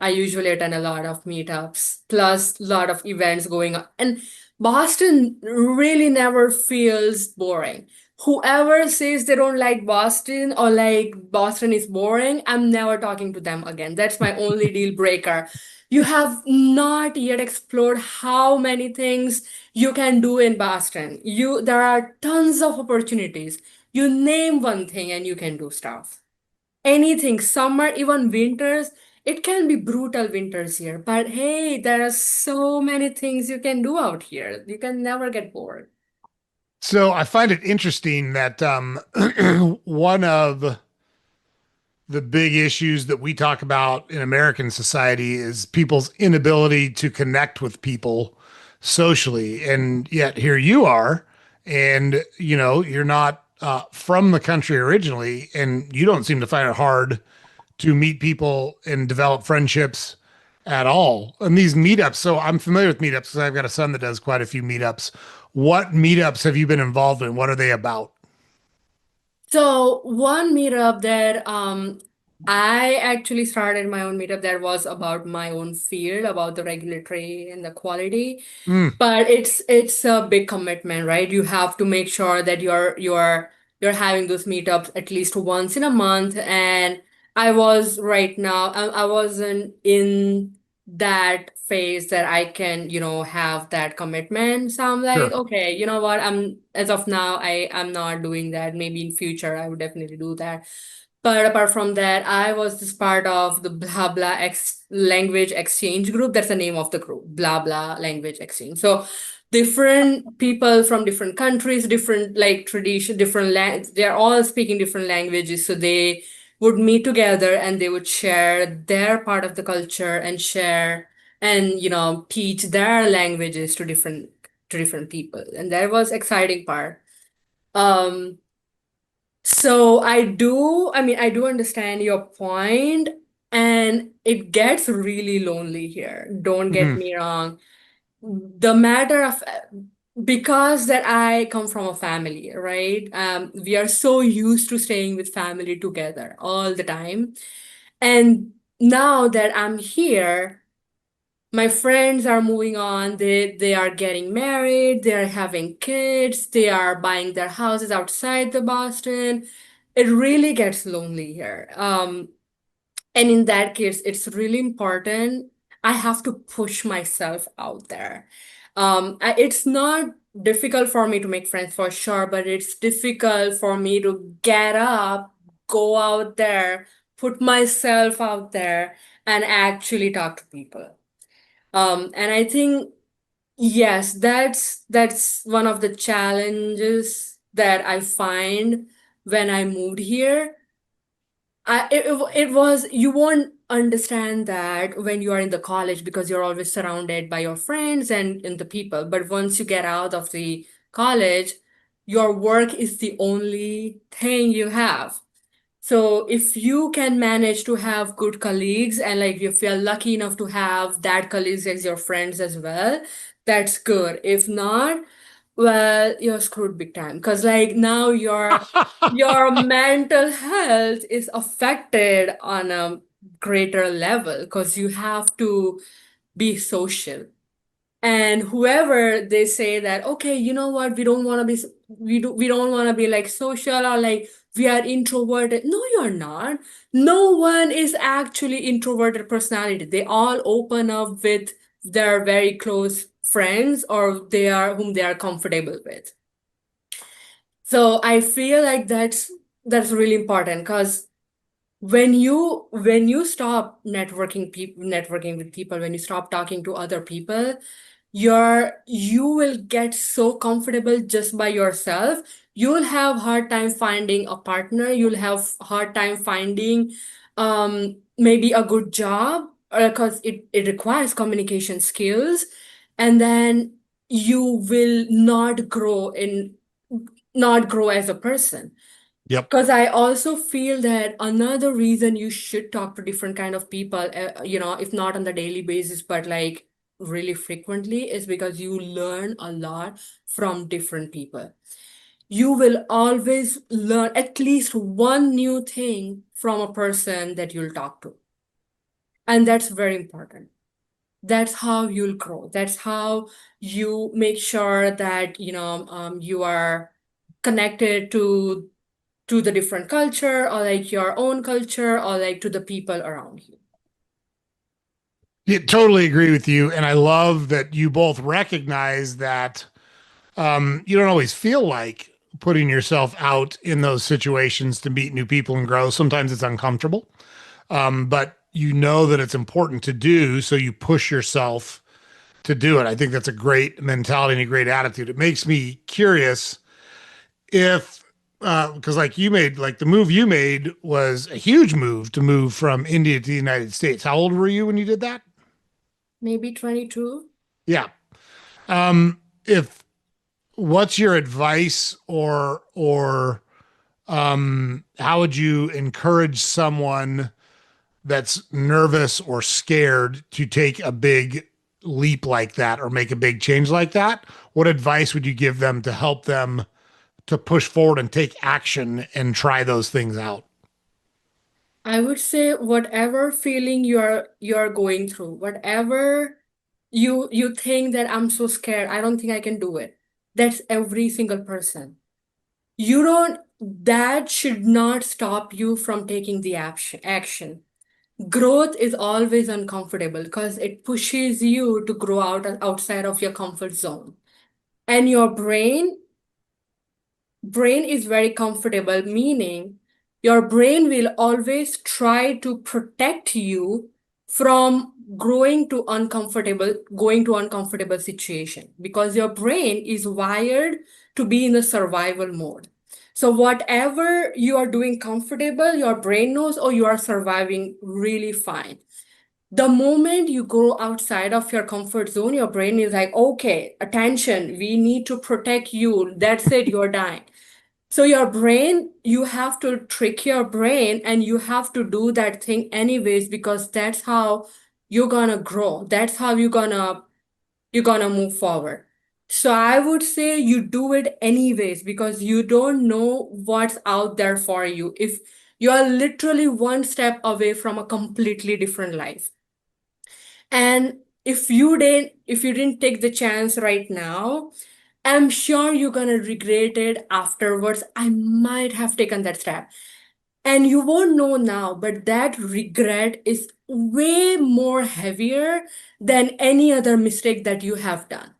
I usually attend a lot of meetups, plus a lot of events going on. And Boston really never feels boring. Whoever says they don't like Boston or like Boston is boring, I'm never talking to them again. That's my only deal breaker. You have not yet explored how many things you can do in Boston. There are tons of opportunities. You name one thing and you can do stuff. Anything, summer, even winters. It can be brutal winters here, but hey, there are so many things you can do out here. You can never get bored. so I find it interesting that one of the big issues that we talk about in American society is people's inability to connect with people socially. And yet here you are, and you're not from the country originally, and you don't seem to find it hard to meet people and develop friendships at all. And these meetups, so I'm familiar with meetups because I've got a son that does quite a few meetups. What meetups have you been involved in? What are they about? So one meetup that I actually started my own meetup that was about my own field, about the regulatory and the quality. Mm, But it's a big commitment, right? You have to make sure that you're having those meetups at least once in a month. And I wasn't in that phase that I can, have that commitment. So I'm like, sure. okay, you know what? As of now, I'm not doing that. Maybe in future I would definitely do that. But apart from that, I was just part of the blah blah language exchange group. That's the name of the group, blah blah language exchange. So different people from different countries, different like tradition, they're all speaking different languages. So they would meet together and they would share their part of the culture and share and teach their languages to different people. And that was exciting part. Um, so I do understand your point, and it gets really lonely here. Don't get Mm, me wrong. The matter of because that I come from a family, right? We are so used to staying with family together all the time. And now that I'm here, my friends are moving on. They are getting married, they are having kids, they are buying their houses outside the Boston. It really gets lonely here. And in that case, it's really important. I have to push myself out there. It's not difficult for me to make friends for sure, but it's difficult for me to get up, go out there, put myself out there, and actually talk to people. And I think, yes, that's one of the challenges that I find when I moved here. It was, you won't understand that when you are in the college because you're always surrounded by your friends and the people. But once you get out of the college, your work is the only thing you have. So if you can manage to have good colleagues and like if you're lucky enough to have that colleagues as your friends as well, that's good. If not, well, you're screwed big time. Because like now your mental health is affected on a greater level because you have to be social. And whoever they say that, okay, you know what, we don't want to be we don't want to be like social or like we are introverted. No, you're not. No one is actually introverted personality. They all open up with their very close friends or they are whom they are comfortable with. So I feel like that's really important because when you stop networking with people, when you stop talking to other people, you will get so comfortable just by yourself. You'll have hard time finding a partner. You'll have hard time finding maybe a good job because it requires communication skills. And then you will not grow as a person. Yep. Because I also feel that another reason you should talk to different kind of people, if not on the daily basis, but like really frequently, is because you learn a lot from different people. You will always learn at least one new thing from a person that you'll talk to. And that's very important. That's how you'll grow. That's how you make sure that, you are connected to the different culture or like your own culture or like to the people around you. Yeah, totally agree with you. And I love that you both recognize that you don't always feel like putting yourself out in those situations to meet new people and grow. Sometimes it's uncomfortable, but you know that it's important to do. So you push yourself to do it. I think that's a great mentality and a great attitude. It makes me curious if, because like you made, like the move you made was a huge move to move from India to the United States. How old were you when you did that? Maybe 22. Yeah. If what's your advice or how would you encourage someone that's nervous or scared to take a big leap like that or make a big change like that? What advice would you give them to help them to push forward and take action and try those things out? I would say whatever feeling you're going through, whatever you think that I'm so scared, I don't think I can do it. That's every single person. You don't That should not stop you from taking the action. Growth is always uncomfortable because it pushes you to grow outside of your comfort zone. And your brain is very comfortable, meaning your brain will always try to protect you from going to uncomfortable situation because your brain is wired to be in a survival mode. So whatever you are doing comfortable, your brain knows, oh, you are surviving really fine. The moment you go outside of your comfort zone, your brain is like, okay, attention, we need to protect you. That's it, you're dying. So your brain, you have to trick your brain and you have to do that thing anyways because that's how you're gonna grow. That's how you're gonna move forward. So I would say you do it anyways because you don't know what's out there for you. If you are literally one step away from a completely different life. And if you didn't take the chance right now, I'm sure you're gonna regret it afterwards. I might have taken that step. And you won't know now, but that regret is way more heavier than any other mistake that you have done.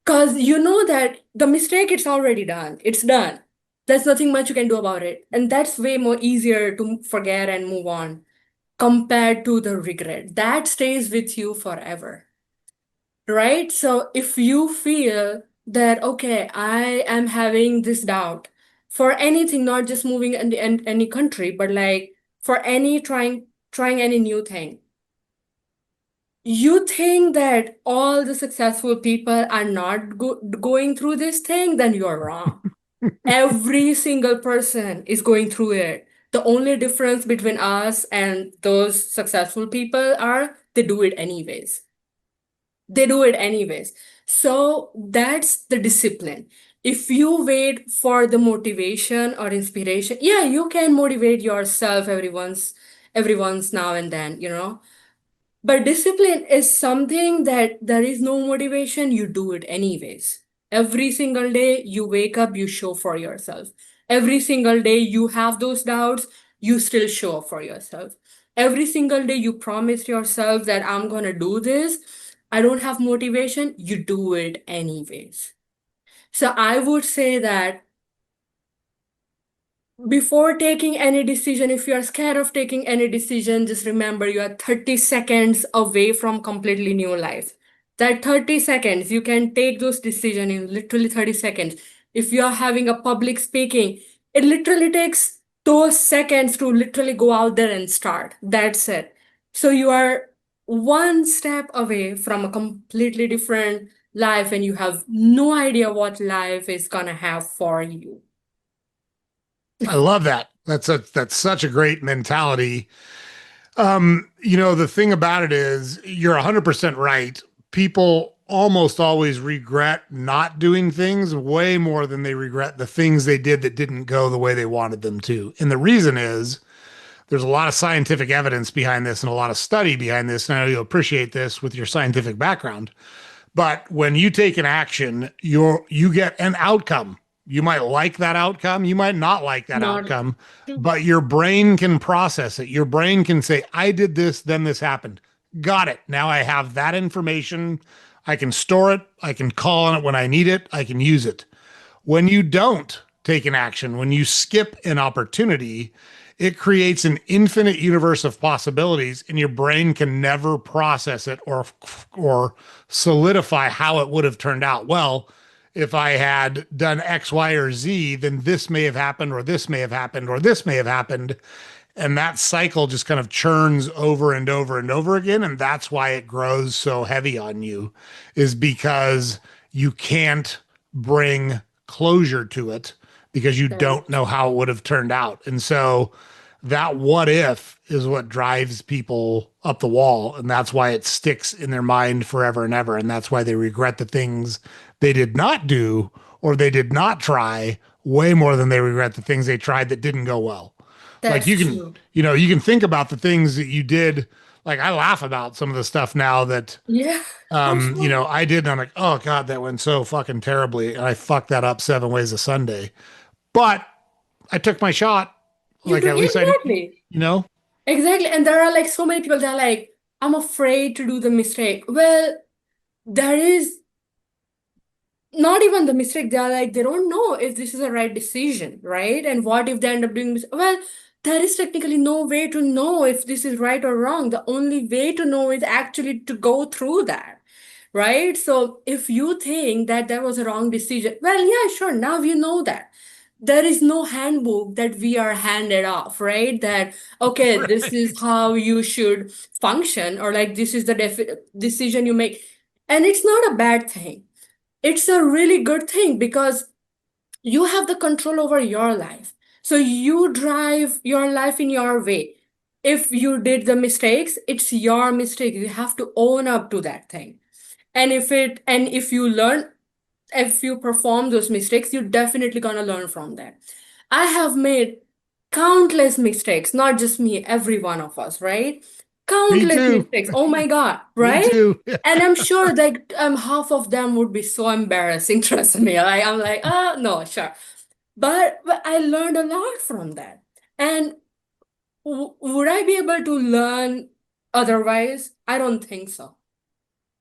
Because you know that the mistake, it's already done. It's done. There's nothing much you can do about it. And that's way more easier to forget and move on compared to the regret. That stays with you forever. Right? So if you feel that, okay, I am having this doubt for anything, not just moving in any country, but like for any trying any new thing, you think that all the successful people are not going through this thing, then you're wrong. Every single person is going through it. The only difference between us and those successful people are they do it anyways. They do it anyways. So that's the discipline. If you wait for the motivation or inspiration, yeah, you can motivate yourself every once now and then. But discipline is something that there is no motivation, you do it anyways. Every single day you wake up, you show for yourself. Every single day you have those doubts, you still show up for yourself. Every single day you promise yourself that I'm going to do this. I don't have motivation, you do it anyways. So I would say that before taking any decision, if you are scared of taking any decision, just remember you are 30 seconds away from completely new life. That 30 seconds, you can take those decisions in literally 30 seconds. If you are having a public speaking, it literally takes those seconds to literally go out there and start. That's it. So you are one step away from a completely different life, and you have no idea what life is gonna have for you. I love that. That's such a great mentality. The thing about it is you're 100% right. People almost always regret not doing things way more than they regret the things they did that didn't go the way they wanted them to. And the reason is there's a lot of scientific evidence behind this and a lot of study behind this. And I know you'll appreciate this with your scientific background. But when you take an action, you get an outcome. You might like that outcome, you might not like that Not outcome, but your brain can process it. Your brain can say, I did this, then this happened. Got it. Now I have that information. I can store it. I can call on it when I need it. I can use it. When you don't take an action, when you skip an opportunity, it creates an infinite universe of possibilities, and your brain can never process it or solidify how it would have turned out. Well, if I had done X, Y, or Z, then this may have happened, or this may have happened, or this may have happened. And that cycle just kind of churns over and over and over again. And that's why it grows so heavy on you, is because you can't bring closure to it because you that. don't know how it would have turned out. And so that what if is what drives people up the wall. And that's why it sticks in their mind forever and ever. And that's why they regret the things they did not do or they did not try way more than they regret the things they tried that didn't go well. Like That's true. you can think about the things that you did. Like I laugh about some of the stuff now that Yeah, for sure. I did, and I'm like, oh God, that went so fucking terribly. And I fucked that up 7 ways a Sunday. But I took my shot. You Like do at least I, exactly. you know, Exactly. And there are like so many people that are like, I'm afraid to do the mistake. Well, there is not even the mistake. They are like, they don't know if this is a right decision, right? And what if they end up doing this? Well, there is technically no way to know if this is right or wrong. The only way to know is actually to go through that, right? So if you think that that was a wrong decision, well, yeah, sure. Now you know that. There is no handbook that we are handed off, right? That, okay, this right. is how you should function, or like this is the decision you make. And it's not a bad thing, it's a really good thing because you have the control over your life. So you drive your life in your way. If you did the mistakes, it's your mistake. You have to own up to that thing. And if you learn, if you perform those mistakes, you're definitely gonna learn from that. I have made countless mistakes, not just me, every one of us, right? Me Countless too. mistakes. Oh my God, Me right? too. And I'm sure that half of them would be so embarrassing, trust me. Like I'm like, oh no, sure. But I learned a lot from that. And would I be able to learn otherwise? I don't think so.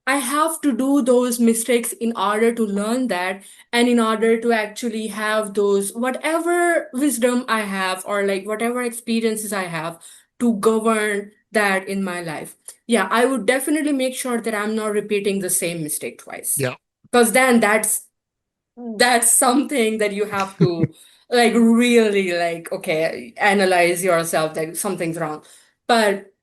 I have to do those mistakes in order to learn that, and in order to actually have those, whatever wisdom I have, or like whatever experiences I have to govern that in my life. Yeah, I would definitely make sure that I'm not repeating the same mistake twice. Yeah. Because then that's something that you have to like really like, okay, analyze yourself that something's wrong. But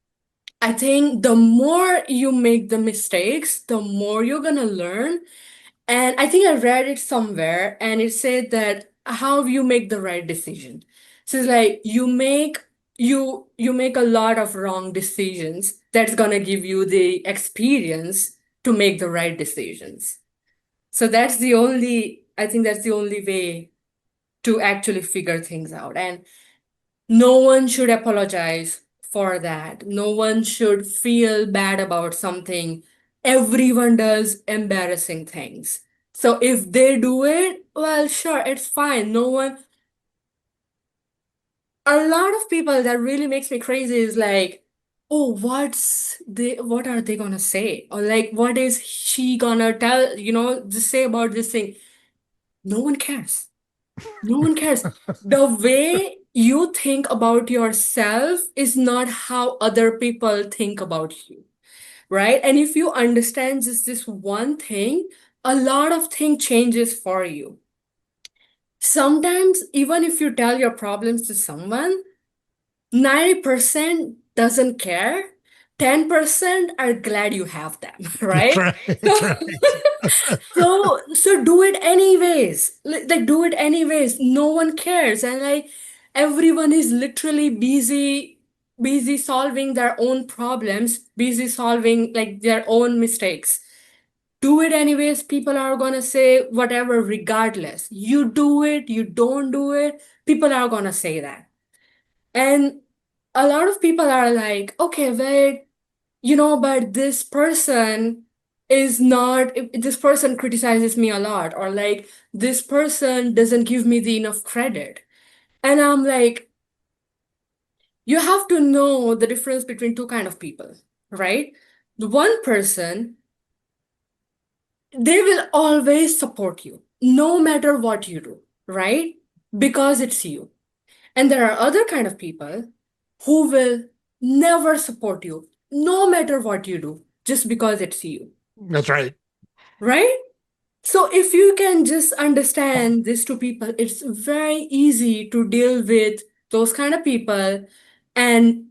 I think the more you make the mistakes, the more you're gonna learn. And I think I read it somewhere and it said that how you make the right decision. So it's like you make a lot of wrong decisions that's gonna give you the experience to make the right decisions. So I think that's the only way to actually figure things out. And no one should apologize for that. No one should feel bad about something. Everyone does embarrassing things. So if they do it, well, sure, it's fine. No one, a lot of people that really makes me crazy is like, oh, what are they gonna say? Or like, what is she gonna tell, just say about this thing? No one cares. No one cares. The way you think about yourself is not how other people think about you, right? And if you understand just this one thing, a lot of thing changes for you. Sometimes, even if you tell your problems to someone, 90% doesn't care. 10% are glad you have them, That's right? right. That's So, right. so do it anyways. Like do it anyways. No one cares. And like everyone is literally busy solving their own problems, busy solving like their own mistakes. Do it anyways. People are gonna say whatever regardless. You do it, you don't do it, people are gonna say that. And a lot of people are like, okay, wait, but this person is not, if this person criticizes me a lot, or like this person doesn't give me the enough credit. And I'm like, you have to know the difference between two kind of people, right? The one person, they will always support you, no matter what you do, right? Because it's you. And there are other kind of people who will never support you, no matter what you do, just because it's you, That's right. right? So if you can just understand these two people, it's very easy to deal with those kind of people and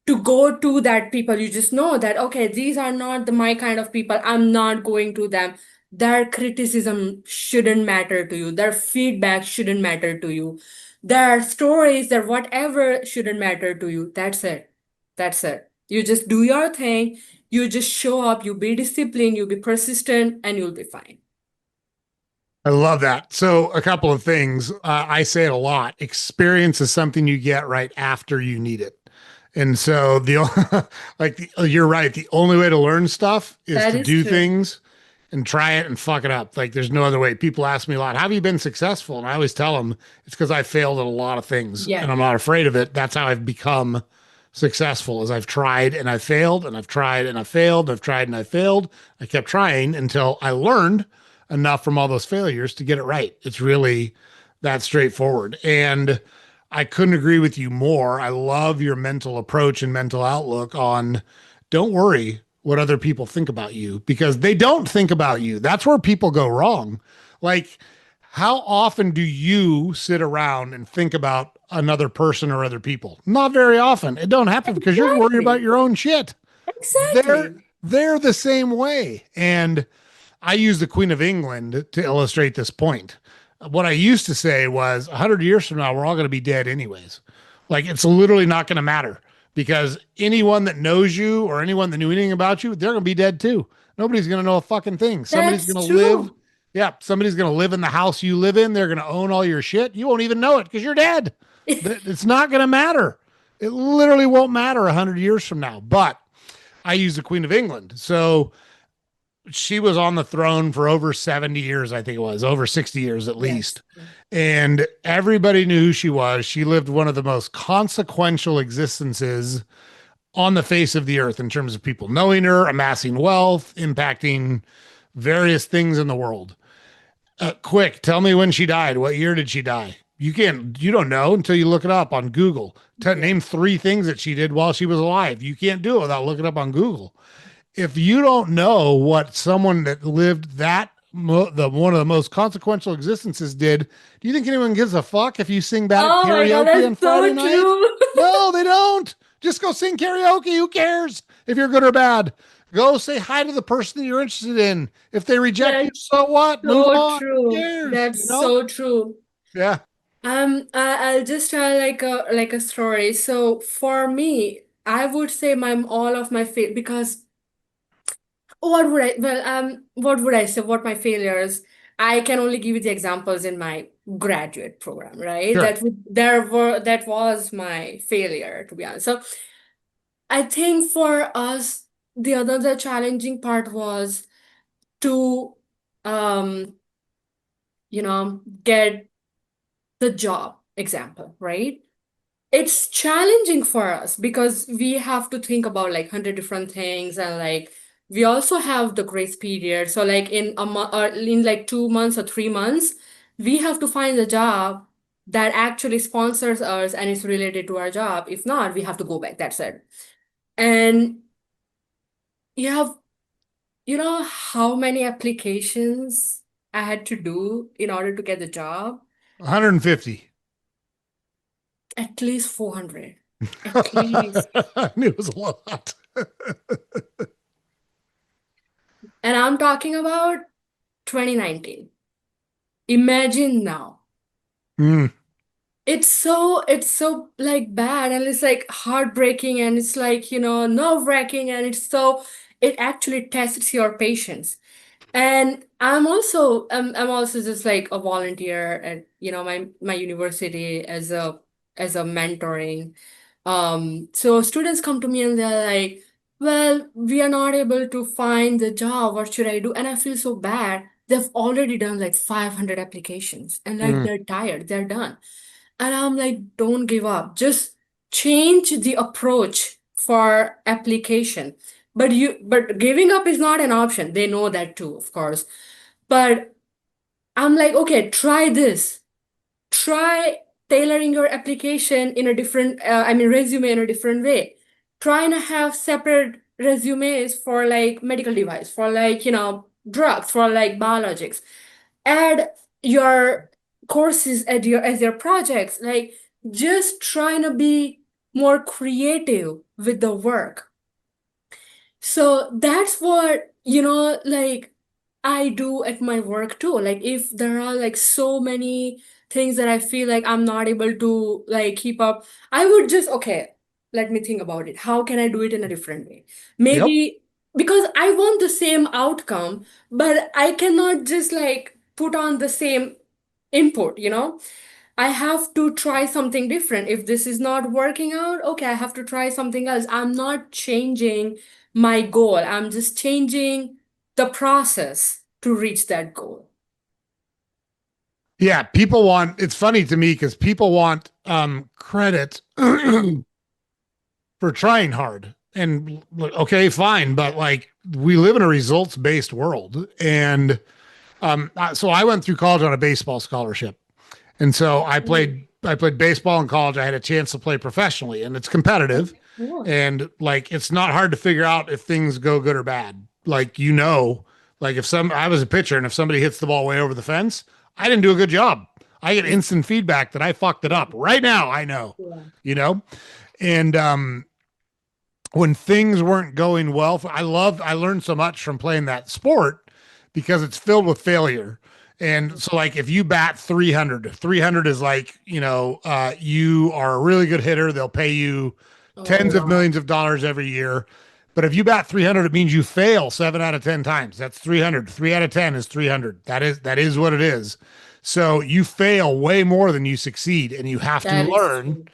to go to that people. You just know that, okay, these are not my kind of people. I'm not going to them. Their criticism shouldn't matter to you. Their feedback shouldn't matter to you. Their stories, their whatever shouldn't matter to you. That's it. That's it. You just do your thing. You just show up. You be disciplined. You be persistent, and you'll be fine. I love that. So, a couple of things. I say it a lot. Experience is something you get right after you need it. And so you're right. The only way to learn stuff is That to is do true. things and try it and fuck it up. Like there's no other way. People ask me a lot, how have you been successful? And I always tell them it's because I failed at a lot of things and Yeah. I'm not afraid of it. That's how I've become successful as I've tried and I failed and I've tried and I failed. I've tried and I failed. I kept trying until I learned enough from all those failures to get it right. It's really that straightforward. And I couldn't agree with you more. I love your mental approach and mental outlook on don't worry what other people think about you because they don't think about you. That's where people go wrong. Like, how often do you sit around and think about another person or other people? Not very often. It don't happen because you're worried about Exactly. your own shit. They're Exactly. they're the same way. And I use the Queen of England to illustrate this point. What I used to say was 100 years from now, we're all going to be dead anyways. Like it's literally not going to matter because anyone that knows you or anyone that knew anything about you, they're going to be dead too. Nobody's going to know a fucking thing. Somebody's That's going to live. true. Yeah, somebody's going to live in the house you live in. They're going to own all your shit. You won't even know it because you're dead. It's not going to matter. It literally won't matter 100 years from now. But I use the Queen of England. So she was on the throne for over 70 years, I think it was, over 60 years at Yes. least. And everybody knew who she was. She lived one of the most consequential existences on the face of the earth in terms of people knowing her, amassing wealth, impacting various things in the world. Quick, tell me when she died. What year did she die? You don't know until you look it up on Google. Yeah. Name three things that she did while she was alive. You can't do it without looking up on Google. If you don't know what someone that lived the one of the most consequential existences did, do you think anyone gives a fuck if you sing bad at Oh my God, karaoke on that's Friday so night? true. No, they don't. Just go sing karaoke. Who cares if you're good or bad? Go say hi to the person that you're interested in. If they reject you, That's so what? Move so on. Who true. cares? You That's know? so true. Yeah. I'll just tell like a story. So for me, I would say my all of my fail because what would I say? What my failures? I can only give you the examples in my graduate program, right? Sure. That was my failure, to be honest. So I think for us, the challenging part was to um get the job example, right? It's challenging for us because we have to think about like 100 different things, and like we also have the grace period. So like in a month or in like 2 months or 3 months, we have to find a job that actually sponsors us and is related to our job. If not, we have to go back. That's it. And you have, how many applications I had to do in order to get the job? 150. At least 400. At least. I knew it was a lot. And I'm talking about 2019. Imagine now. Mm. It's so like bad, and it's like heartbreaking, and it's like, nerve-wracking, and it actually tests your patience. And I'm also just like a volunteer at my university as a mentoring. So students come to me and they're like, well, we are not able to find the job. What should I do? And I feel so bad. They've already done like 500 applications and like Mm. they're tired, they're done. And I'm like, don't give up. Just change the approach for application. But giving up is not an option. They know that too, of course. But I'm like, okay, try this. Try tailoring your application in a different, resume in a different way. Try and have separate resumes for like medical device, for like, drugs, for like biologics. Add your courses as your projects. Like, just trying to be more creative with the work. So that's what, like I do at my work too. Like if there are like so many things that I feel like I'm not able to like keep up, I would just, okay, let me think about it. How can I do it in a different way? Yep. Maybe because I want the same outcome, but I cannot just like put on the same input. I have to try something different. If this is not working out, okay, I have to try something else. I'm not changing my goal. I'm just changing the process to reach that goal. Yeah, people want it's funny to me because people want credit for trying hard. And okay, fine, but like we live in a results based world. And so I went through college on a baseball scholarship. And so Mm. I played baseball in college. I had a chance to play professionally, and it's competitive. Cool. And like it's not hard to figure out if things go good or bad. Like like if some I was a pitcher and if somebody hits the ball way over the fence, I didn't do a good job. I get Yeah. instant feedback that I fucked it up. Right now, I know. Yeah. You know? And when things weren't going well, I learned so much from playing that sport because it's filled with failure. And so like if you bat 300 is like, you are a really good hitter, they'll pay you Oh, tens of wow. millions of dollars every year. But if you bat 300, it means you fail 7 out of 10 times. That's 300. 3 out of 10 is 300. That is what it is. So you fail way more than you succeed, and you have to That is learn true.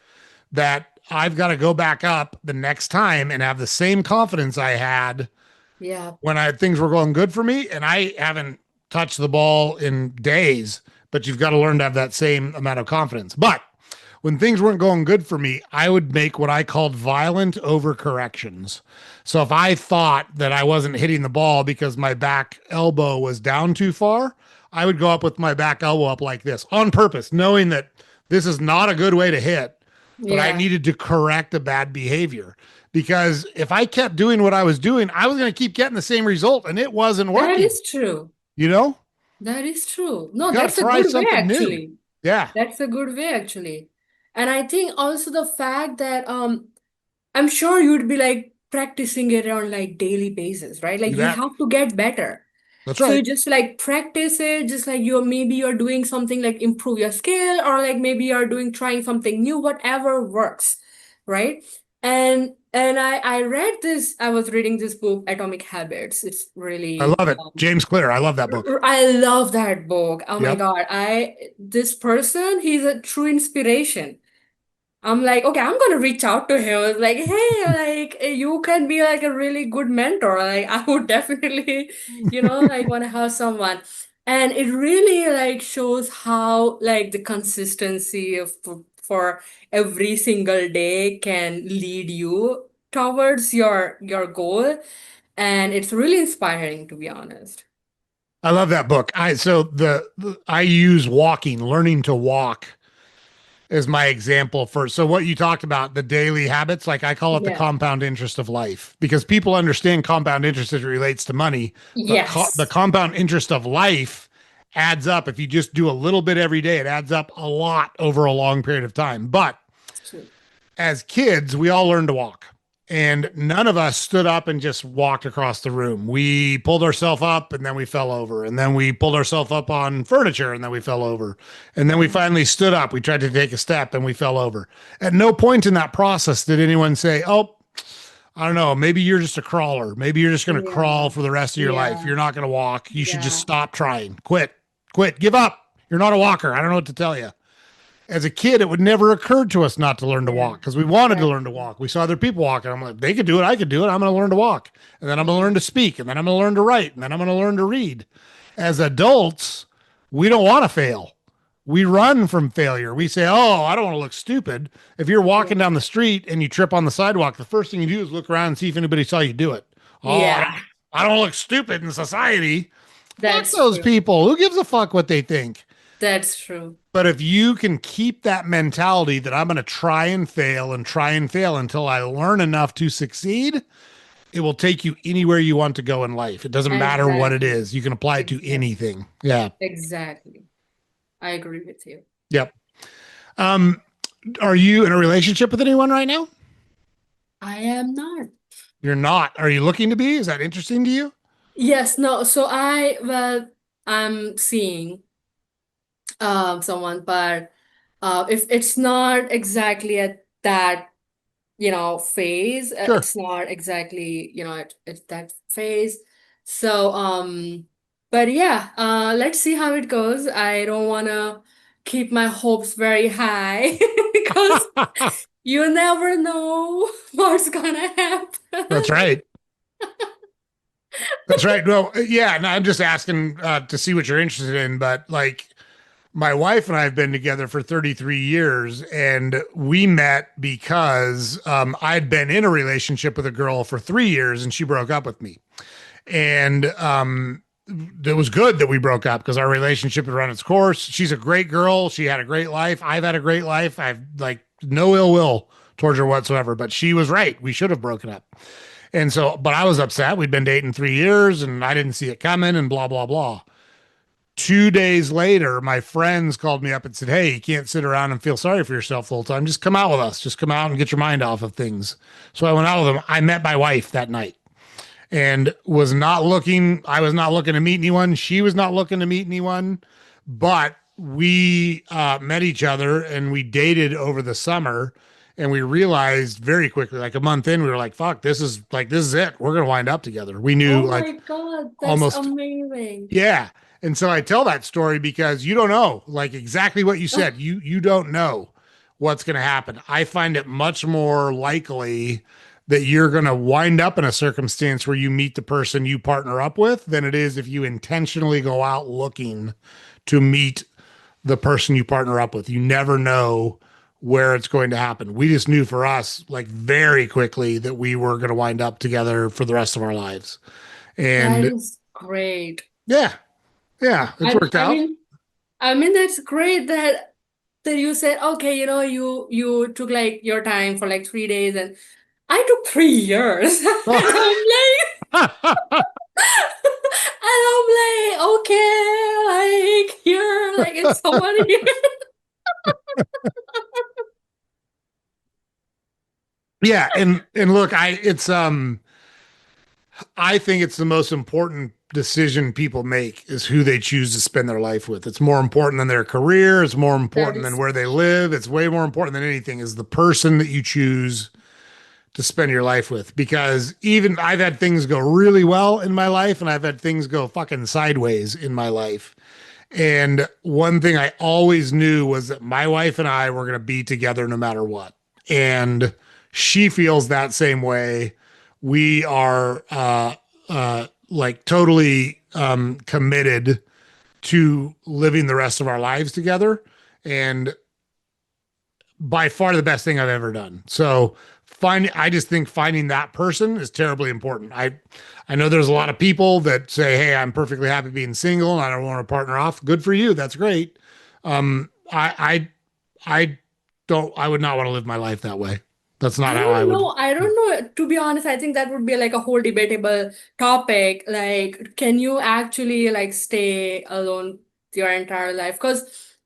that I've got to go back up the next time and have the same confidence I had Yeah. when things were going good for me, and I haven't touched the ball in days, but you've got to learn to have that same amount of confidence. But when things weren't going good for me, I would make what I called violent overcorrections. So if I thought that I wasn't hitting the ball because my back elbow was down too far, I would go up with my back elbow up like this on purpose, knowing that this is not a good way to hit, but I Yeah. needed to correct a bad behavior. Because if I kept doing what I was doing, I was going to keep getting the same result and it wasn't That working. is true. You know, That is true. you No, got to that's a try good way something new. actually. Yeah. That's a good way actually. And I think also the fact that I'm sure you'd be like practicing it on like daily basis, right? Like You you bet. have to get better. That's So right. you just like practice it, just like you're doing something like improve your skill, or like maybe you're doing trying something new, whatever works, right? And I read this, I was reading this book, Atomic Habits. It's I really love it. James Clear. I love that book. I love that book. Oh my Yep. God. This person, he's a true inspiration. I'm like, okay, I'm gonna reach out to him. It's like, hey, like you can be like a really good mentor. Like I would definitely, like want to have someone. And it really like shows how like the consistency of for every single day can lead you towards your goal. And it's really inspiring, to be honest. I love that book. I use walking, learning to walk as my example for so what you talked about, the daily habits, like I call it the Yeah. compound interest of life, because people understand compound interest as it relates to money, but the Yes. compound interest of life adds up. If you just do a little bit every day, it adds up a lot over a long period of time. But It's true. as kids, we all learned to walk. And none of us stood up and just walked across the room. We pulled ourselves up and then we fell over. And then we pulled ourselves up on furniture and then we fell over. And then we Yeah. finally stood up. We tried to take a step and we fell over. At no point in that process did anyone say, oh, I don't know, maybe you're just a crawler. Maybe you're just going to crawl Yeah. for the rest of your life. Yeah. You're not going to walk. You should just Yeah. stop trying. Quit, give up. You're not a walker. I don't know what to tell you. As a kid, it would never occur to us not to learn to Yeah. walk because we wanted to That's learn to true. walk. We saw other people walking. I'm like, they could do it. I could do it. I'm going to learn to walk. And then I'm going to learn Yeah. to speak. And then I'm going to learn to write. And then I'm going to learn to read. As adults, we don't want to fail. We run from failure. We say, oh, I don't want to look stupid. If you're walking Yeah. down the street and you trip on the sidewalk, the first thing you do is look around and see if anybody saw you do it. Oh, Yeah. I don't look stupid in society. Fuck That's those true. people. Who gives a fuck what they think? That's true. But if you can keep that mentality that I'm going to try and fail until I learn enough to succeed, it will take you anywhere you want to go in life. It doesn't matter what it Exactly. is. You can apply it to Exactly. anything. Yeah. Exactly. I agree with you. Yep. Um, are you in a relationship with anyone right now? I am not. You're not. Are you looking to be? Is that interesting to you? Yes, no. So I'm seeing someone, but if it's not exactly at that, phase, Sure. it's not exactly, at that phase. So but yeah, let's see how it goes. I don't wanna keep my hopes very high because you never know what's gonna That's happen. right. That's right. Well, yeah, no, I'm just asking to see what you're interested in, but like my wife and I have been together for 33 years, and we met because I'd been in a relationship with a girl for 3 years, and she broke up with me. And it was good that we broke up because our relationship had run its course. She's a great girl. She had a great life. I've had a great life. I've like no ill will towards her whatsoever. But she was right. We should have broken up. And so, but I was upset. We'd been dating 3 years, and I didn't see it coming, and blah blah blah. 2 days later, my friends called me up and said, hey, you can't sit around and feel sorry for yourself the whole time. Just come out with us. Just come out and get your mind off of things. So I went out with them. I met my wife that night and I was not looking to meet anyone. She was not looking to meet anyone. But we met each other and we dated over the summer. And we realized very quickly, like a month in, we were like, fuck, this is it. We're going to wind up together. We knew Oh my like God, that's almost amazing. yeah. And so I tell that story because you don't know, like exactly what you said. You don't know what's going to happen. I find it much more likely that you're going to wind up in a circumstance where you meet the person you partner up with than it is if you intentionally go out looking to meet the person you partner up with. You never know where it's going to happen. We just knew for us like very quickly that we were going to wind up together for the rest of our lives. That And is great. yeah, yeah, it's I worked I out. mean I mean that's great that you said, okay, you took like your time for like 3 days, and I took 3 years. And I'm like, okay, like you're like it's someone here. Yeah, and look, I think it's the most important decision people make is who they choose to spend their life with. It's more important than their career, it's more That important than is where they live. It's way more important than anything is the person that you choose to spend your life with because even I've had things go really well in my life and I've had things go fucking sideways in my life. And one thing I always knew was that my wife and I were going to be together no matter what. And she feels that same way. We are like totally committed to living the rest of our lives together. And by far the best thing I've ever done. So I just think finding that person is terribly important. I know there's a lot of people that say, "Hey, I'm perfectly happy being single and I don't want to partner off." Good for you. That's great. I don't, I would not want to live my life that way. That's not I how I don't would. know. I don't know. To be honest, I think that would be like a whole debatable topic. Like, can you actually like stay alone your entire life? Because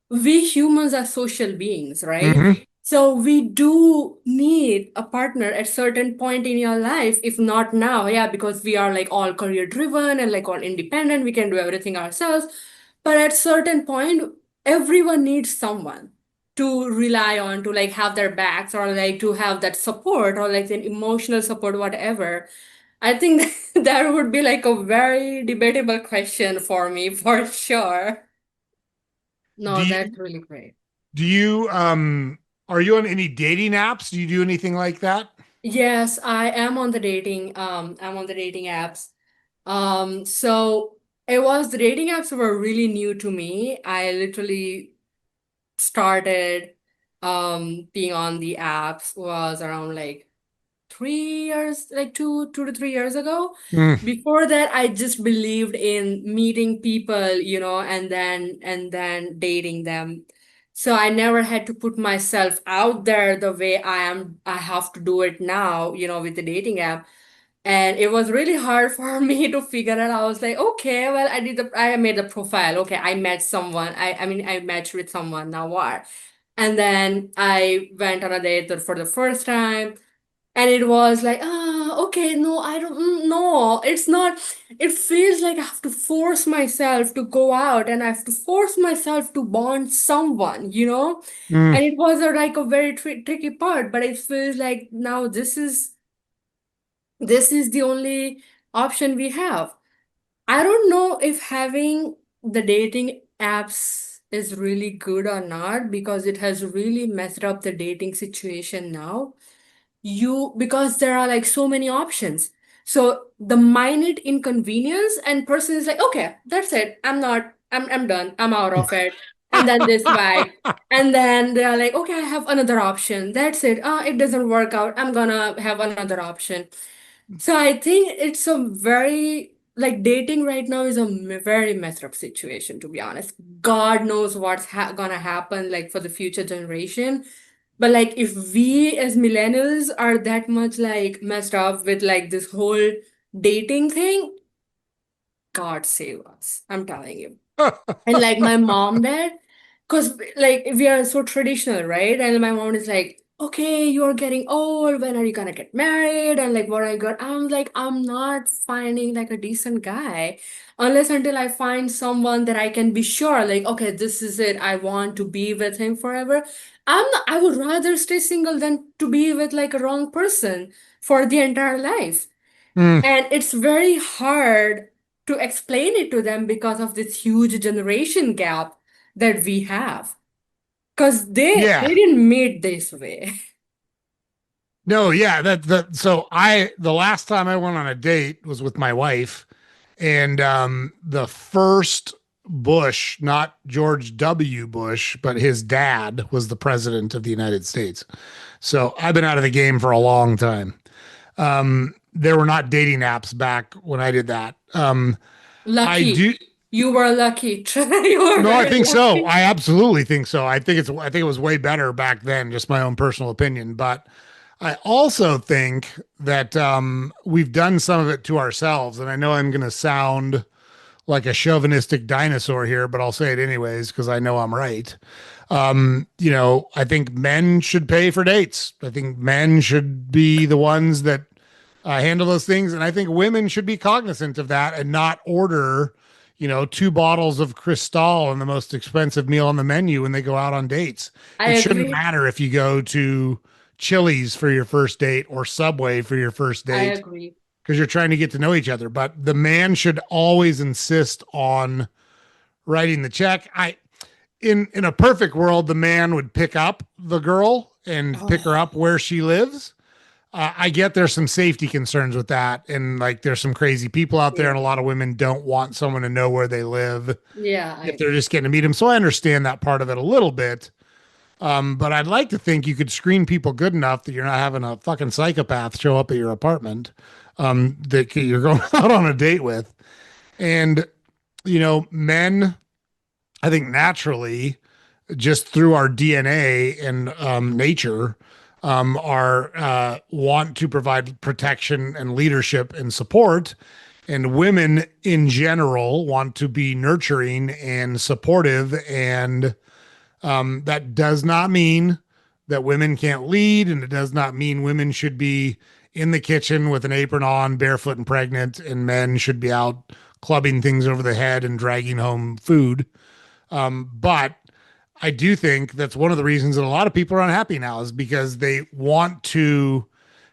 we humans are social beings, right? Mhm. So we do need a partner at certain point in your life, if not now, yeah, because we are like all career driven and like all independent, we can do everything ourselves. But at certain point, everyone needs someone to rely on to like have their backs or like to have that support or like an emotional support, whatever. I think that would be like a very debatable question for me for sure. Do No, you that's really great. do you are you on any dating apps? Do you do anything like that? Yes, I am on the I'm on the dating apps. So it was the dating apps were really new to me. I literally started being on the apps was around like 3 years, like 2 to 3 years ago. Mm, Before that, I just believed in meeting people, and then dating them. So I never had to put myself out there the way I have to do it now, with the dating app. And it was really hard for me to figure it out. I was like, okay, well, I made the profile. Okay, I met someone. I mean, I matched with someone. Now what? And then I went on a date for the first time. And it was like, okay, no, I don't know. It's not, it feels like I have to force myself to go out and I have to force myself to bond someone. mm. And it was like a very tricky part, but it feels like now this is the only option we have. I don't know if having the dating apps is really good or not because it has really messed up the dating situation now. Because there are like so many options. So the minute inconvenience and person is like, okay, that's it. I'm done. I'm out of it. And then they swipe. And then they are like, okay, I have another option. That's it. It doesn't work out. I'm gonna have another option. So I think it's a very like dating right now is a very messed up situation, to be honest. God knows what's gonna happen like for the future generation. But like if we as millennials are that much like messed up with like this whole dating thing, God save us. I'm telling you. And like my mom did, because like we are so traditional, right? And my mom is like, okay, you're getting old. When are you gonna get married? And like, what I got, I'm like, I'm not finding like a decent guy unless until I find someone that I can be sure, like, okay, this is it. I want to be with him forever. I would rather stay single than to be with like a wrong person for the entire life. Mm. And it's very hard to explain it to them because of this huge generation gap that we have. Because they Yeah. didn't meet this way. No, yeah, so the last time I went on a date was with my wife, and the first Bush, not George W. Bush, but his dad was the president of the United States. So I've been out of the game for a long time. There were not dating apps back when I did that. I Lucky. do. You were lucky. You were No, I very think so. lucky. I absolutely think so. I think it was way better back then, just my own personal opinion. But I also think that we've done some of it to ourselves. And I know I'm going to sound like a chauvinistic dinosaur here, but I'll say it anyways because I know I'm right. I think men should pay for dates. I think men should be the ones that handle those things. And I think women should be cognizant of that and not order, 2 bottles of Cristal and the most expensive meal on the menu when they go out on dates. I It shouldn't agree. matter if you go to Chili's for your first date or Subway for your first I date agree. because you're trying to get to know each other. But the man should always insist on writing the check. In a perfect world, the man would pick up the girl and pick her Oh, up where she lives. I get there's some safety concerns with that, and like there's some crazy people out there, Yeah. and a lot of women don't want someone to know where they live Yeah, I if they're agree. just getting to meet them. So I understand that part of it a little bit. But I'd like to think you could screen people good enough that you're not having a fucking psychopath show up at your apartment that you're going out on a date with. And, men, I think naturally, just through our DNA and nature, are want to provide protection and leadership and support. And women in general want to be nurturing and supportive. And that does not mean that women can't lead, and it does not mean women should be in the kitchen with an apron on, barefoot and pregnant, and men should be out clubbing things over the head and dragging home food. But I do think that's one of the reasons that a lot of people are unhappy now is because they want to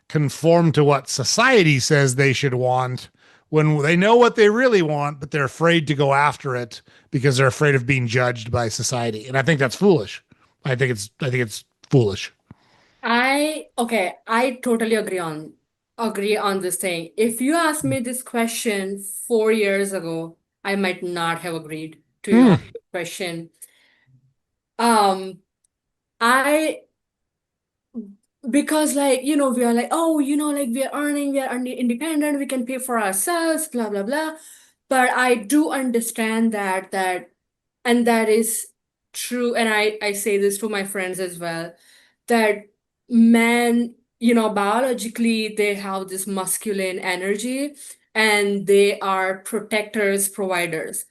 conform to what society says they should want when they know what they really want, but they're afraid to go after it because they're afraid of being judged by society. And I think that's foolish. I think it's foolish. I totally agree on this thing. If you asked me this question 4 years ago, I might not have agreed to Mm. your question. Um, I because we are like, oh, like we are earning independent, we can pay for ourselves, blah blah blah. But I do understand and that is true, and I say this to my friends as well, that men, biologically they have this masculine energy and they are protectors, providers.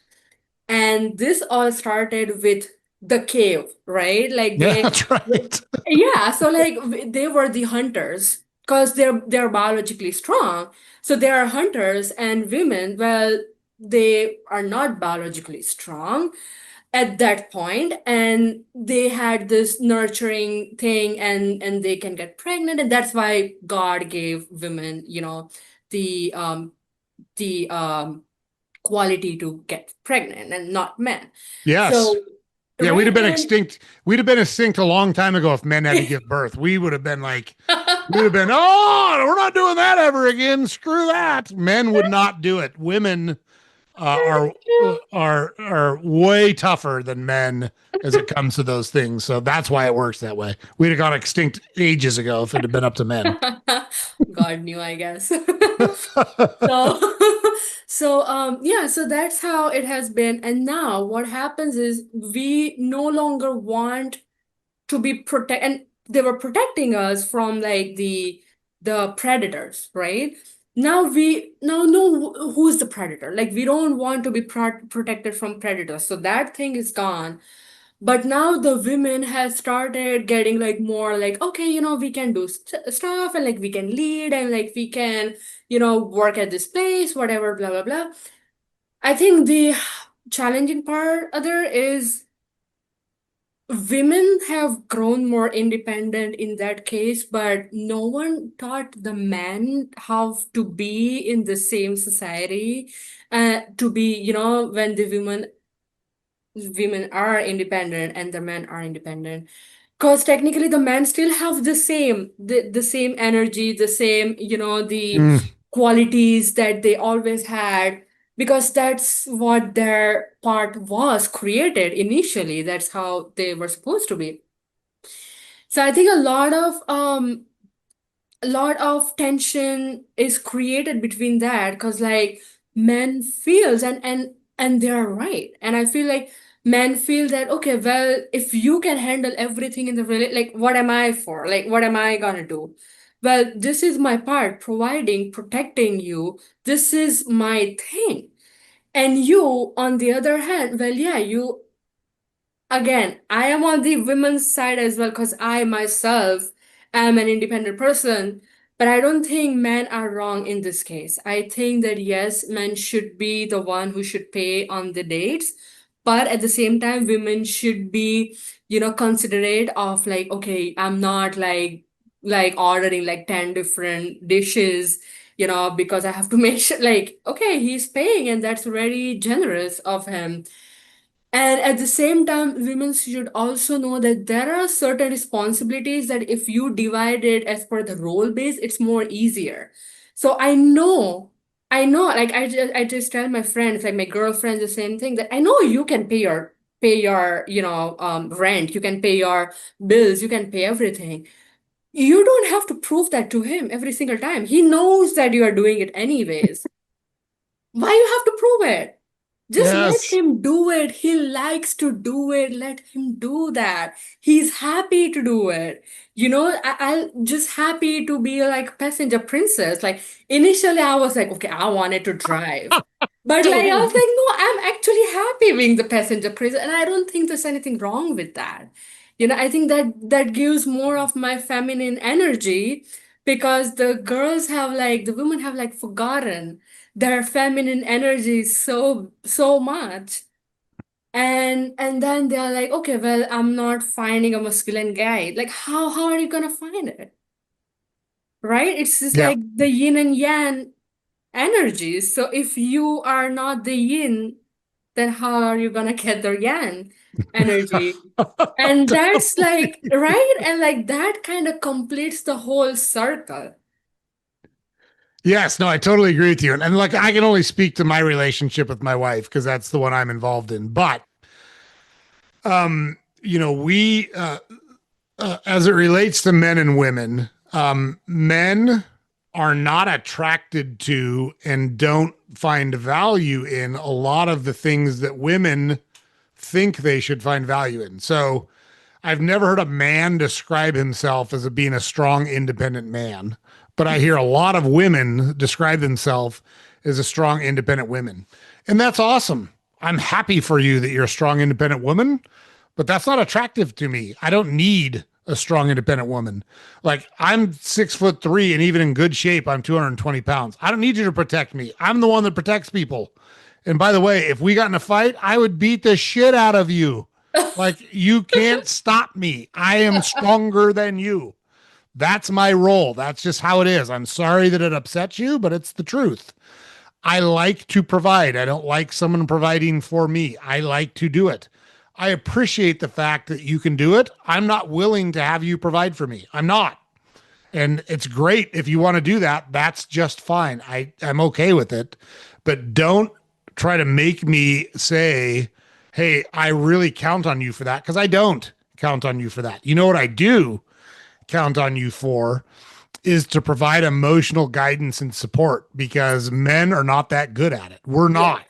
And this all started with the cave, right? Like Yeah, that's right. yeah, so like they were the hunters because they're biologically strong. So they are hunters, and women, well, they are not biologically strong at that point, and they had this nurturing thing, and they can get pregnant, and that's why God gave women, the quality to get pregnant and not men. Yes. So Yeah, we'd have right been extinct. We'd have been extinct a long time ago if men had to and give birth. We would have been like, we'd have been, oh, we're not doing that ever again. Screw that. Men would not do it. Women are way tougher than men as it comes to those things. So that's why it works that way. We'd have gone extinct ages ago if it had been up to men. God knew, I guess. So, yeah, so that's how it has been. And now what happens is we no longer want to be protect, and they were protecting us from like the predators, right? Now we now know who's the predator. Like we don't want to be protected from predators. So that thing is gone. But now the women have started getting like more like, okay, we can do stuff, and like we can lead, and like we can, work at this place, whatever, blah, blah, blah. I think the challenging part other is women have grown more independent in that case, but no one taught the men how to be in the same society, to be, when the women are independent and the men are independent. Because technically the men still have the same energy, the same, the Mm. qualities that they always had, because that's what their part was created initially. That's how they were supposed to be. So I think a lot of tension is created between that, because like men feels, and they're right, and I feel like men feel that, okay, well, if you can handle everything in the village, like what am I for, like what am I gonna do? Well, this is my part, providing, protecting you, this is my thing. And you, on the other hand, well, yeah, you, again, I am on the women's side as well, because I myself am an independent person. But I don't think men are wrong in this case. I think that yes, men should be the one who should pay on the dates. But at the same time, women should be, considerate of like, okay, I'm not like ordering like 10 different dishes, because I have to make sure like, okay, he's paying and that's very generous of him. And at the same time, women should also know that there are certain responsibilities that if you divide it as per the role base, it's more easier. So I know, like I just tell my friends, like my girlfriends, the same thing that I know you can pay your, rent, you can pay your bills, you can pay everything. You don't have to prove that to him every single time. He knows that you are doing it anyways. Why you have to prove it? Just let Yes. him do it. He likes to do it. Let him do that. He's happy to do it. I'm just happy to be like passenger princess. Like initially I was like, okay, I wanted to drive. But like I was Totally. like, no, I'm actually happy being the passenger princess. And I don't think there's anything wrong with that. I think that gives more of my feminine energy because the women have like forgotten their feminine energy so much, and then they're like, okay, well, I'm not finding a masculine guy. Like how are you gonna find it, right? It's just Yeah. like the yin and yang energies. So if you are not the yin, then how are you gonna get the yang energy? And that's like, Totally. right, and like that kind of completes the whole circle. Yes, no, I totally agree with you. And like I can only speak to my relationship with my wife because that's the one I'm involved in. But we as it relates to men and women, men are not attracted to and don't find value in a lot of the things that women think they should find value in. So I've never heard a man describe himself as being a strong, independent man, but I hear a lot of women describe themselves as a strong, independent women. And that's awesome. I'm happy for you that you're a strong, independent woman, but that's not attractive to me. I don't need a strong, independent woman. Like I'm 6'3", and even in good shape, I'm 220 pounds. I don't need you to protect me. I'm the one that protects people. And by the way, if we got in a fight, I would beat the shit out of you. Like you can't stop me. I am stronger than you. That's my role. That's just how it is. I'm sorry that it upsets you, but it's the truth. I like to provide. I don't like someone providing for me. I like to do it. I appreciate the fact that you can do it. I'm not willing to have you provide for me. I'm not. And it's great if you want to do that. That's just fine. I'm okay with it. But don't try to make me say, hey, I really count on you for that, because I don't count on you for that. You know what I do count on you for is to provide emotional guidance and support, because men are not that good at it. We're Yes, not.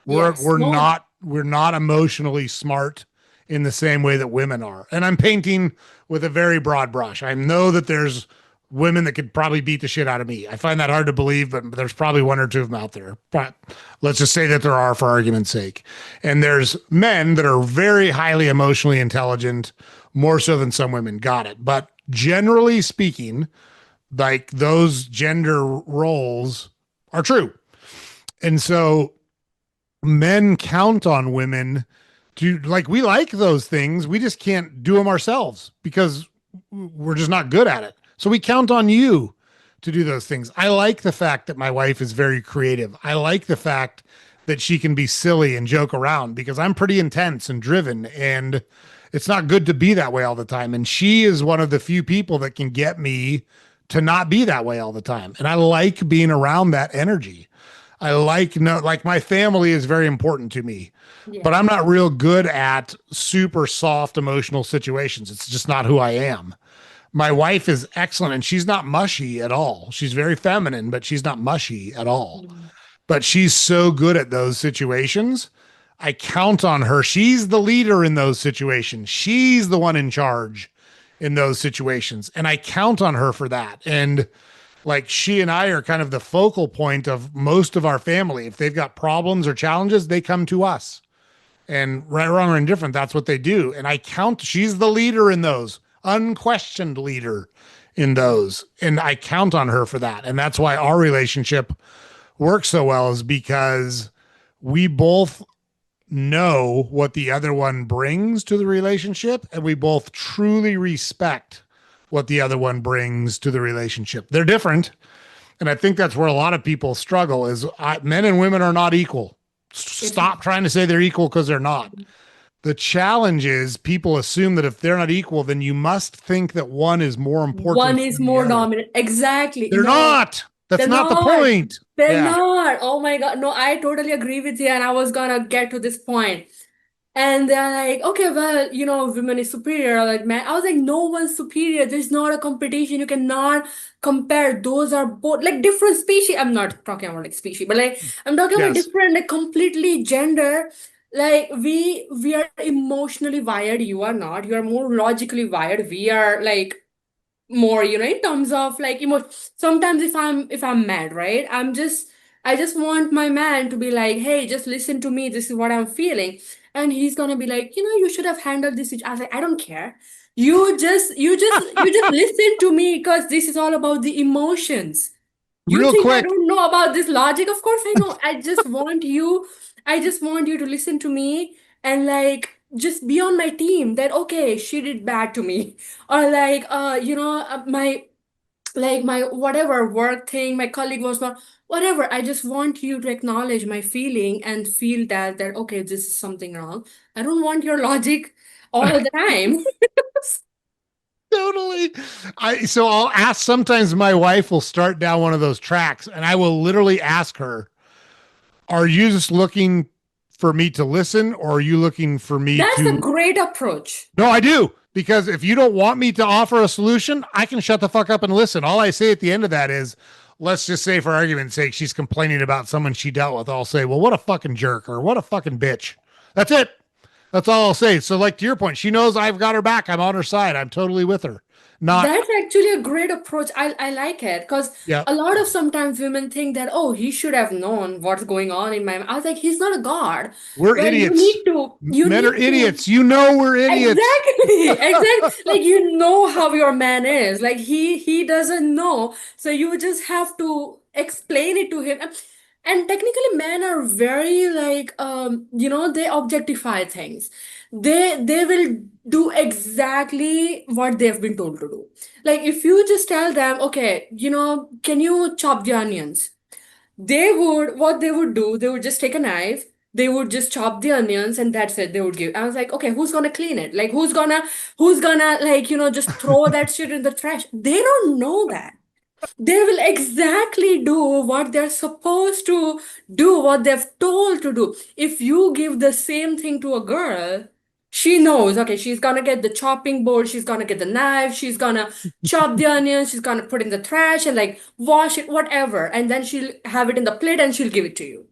We're yes, we're no. not we're not emotionally smart in the same way that women are. And I'm painting with a very broad brush. I know that there's women that could probably beat the shit out of me. I find that hard to believe, but there's probably one or two of them out there. But let's just say that there are for argument's sake. And there's men that are very highly emotionally intelligent, more so than some women. Got it. But generally speaking, like those gender roles are true. And so men count on women to, like, we like those things. We just can't do them ourselves because we're just not good at it. So we count on you to do those things. I like the fact that my wife is very creative. I like the fact that she can be silly and joke around, because I'm pretty intense and driven, and it's not good to be that way all the time. And she is one of the few people that can get me to not be that way all the time. And I like being around that energy. I like, no, like my family is very important to me, but Yeah. I'm not real good at super soft emotional situations. It's just not who I am. My wife is excellent, and she's not mushy at all. She's very feminine, but she's not mushy at all. Mm. But she's so good at those situations. I count on her. She's the leader in those situations. She's the one in charge in those situations. And I count on her for that. And like she and I are kind of the focal point of most of our family. If they've got problems or challenges, they come to us. And right, wrong, or indifferent, that's what they do. And I count, she's the leader in those, unquestioned leader in those. And I count on her for that. And that's why our relationship works so well, is because we both know what the other one brings to the relationship, and we both truly respect what the other one brings to the relationship. They're different, and I think that's where a lot of people struggle is men and women are not equal. It's Stop trying to say they're equal, because they're not. The challenge is people assume that if they're not equal, then you must think that one is more One important is than the more other. dominant. Exactly. They're No, not. That's they're not the not. point. They're Yeah. not. Oh my God. No, I totally agree with you. And I was gonna get to this point. And they're like, okay, well, women is superior, like man. I was like, no one's superior. There's not a competition. You cannot compare. Those are both like different species. I'm not talking about like species, but like I'm talking about Yes. different, like completely gender. Like we are emotionally wired. You are not. You are more logically wired. We are like more, in terms of like emotion. Sometimes if I'm mad, right? I just want my man to be like, hey, just listen to me, this is what I'm feeling. And he's gonna be like, you should have handled this I was like, I don't care. You just listen to me because this is all about the emotions. You Real think I quick. don't know about this logic? Of course I know. I just want you to listen to me and like just be on my team that okay, she did bad to me. Or like my whatever work thing, my colleague was not whatever. I just want you to acknowledge my feeling and feel that okay, this is something wrong. I don't want your logic all the time. Totally. So I'll ask, sometimes my wife will start down one of those tracks and I will literally ask her, are you just looking for me to listen or are you looking for me That's a to? great approach. No, I do. Because if you don't want me to offer a solution, I can shut the fuck up and listen. All I say at the end of that is, let's just say for argument's sake, she's complaining about someone she dealt with. I'll say, well, what a fucking jerk or what a fucking bitch. That's it. That's all I'll say. So, like to your point, she knows I've got her back. I'm on her side. I'm totally with her. Not, That's actually a great approach. I like it because yeah, a lot of sometimes women think that, oh, he should have known what's going on in my mind. I was like, he's not a god. we're Well, idiots. you Men are need to idiots. You know, we're idiots. exactly, exactly. Like you know how your man is. Like he doesn't know. So you just have to explain it to him. And technically men are very like they objectify things. They will do exactly what they've been told to do. Like if you just tell them, okay, can you chop the onions? What they would do, they would just take a knife, they would just chop the onions, and that's it. They would give. I was like, okay, who's gonna clean it? Like, who's gonna, like, just throw that shit in the trash? They don't know that. They will exactly do what they're supposed to do, what they've told to do. If you give the same thing to a girl, she knows, okay, she's gonna get the chopping board, she's gonna get the knife, she's gonna chop the onions, she's gonna put in the trash and like wash it, whatever, and then she'll have it in the plate and she'll give it to you.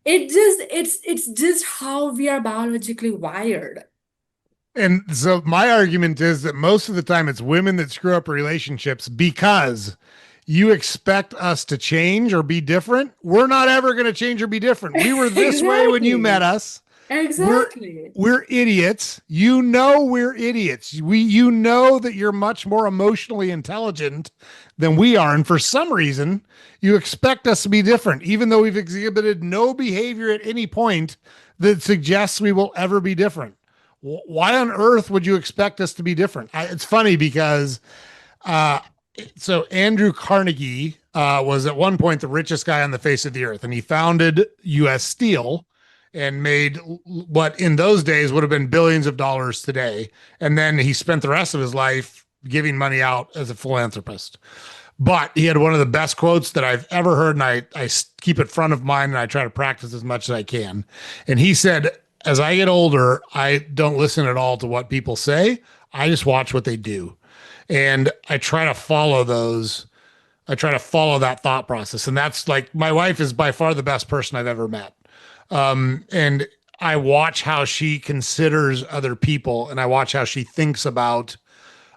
It's just how we are biologically wired. And so my argument is that most of the time it's women that screw up relationships because you expect us to change or be different. We're not ever going to change or be different. We were this way when you met Exactly. us. We're Exactly. we're idiots. You know we're idiots. You know that you're much more emotionally intelligent than we are, and for some reason you expect us to be different, even though we've exhibited no behavior at any point that suggests we will ever be different. Why on earth would you expect us to be different? It's funny because uh, so Andrew Carnegie was at one point the richest guy on the face of the earth, and he founded U.S. Steel and made what in those days would have been billions of dollars today. And then he spent the rest of his life giving money out as a philanthropist. But he had one of the best quotes that I've ever heard, and I keep it front of mind, and I try to practice as much as I can. And he said, as I get older, I don't listen at all to what people say. I just watch what they do. And I try to follow those. I try to follow that thought process. And that's like my wife is by far the best person I've ever met. And I watch how she considers other people and I watch how she thinks about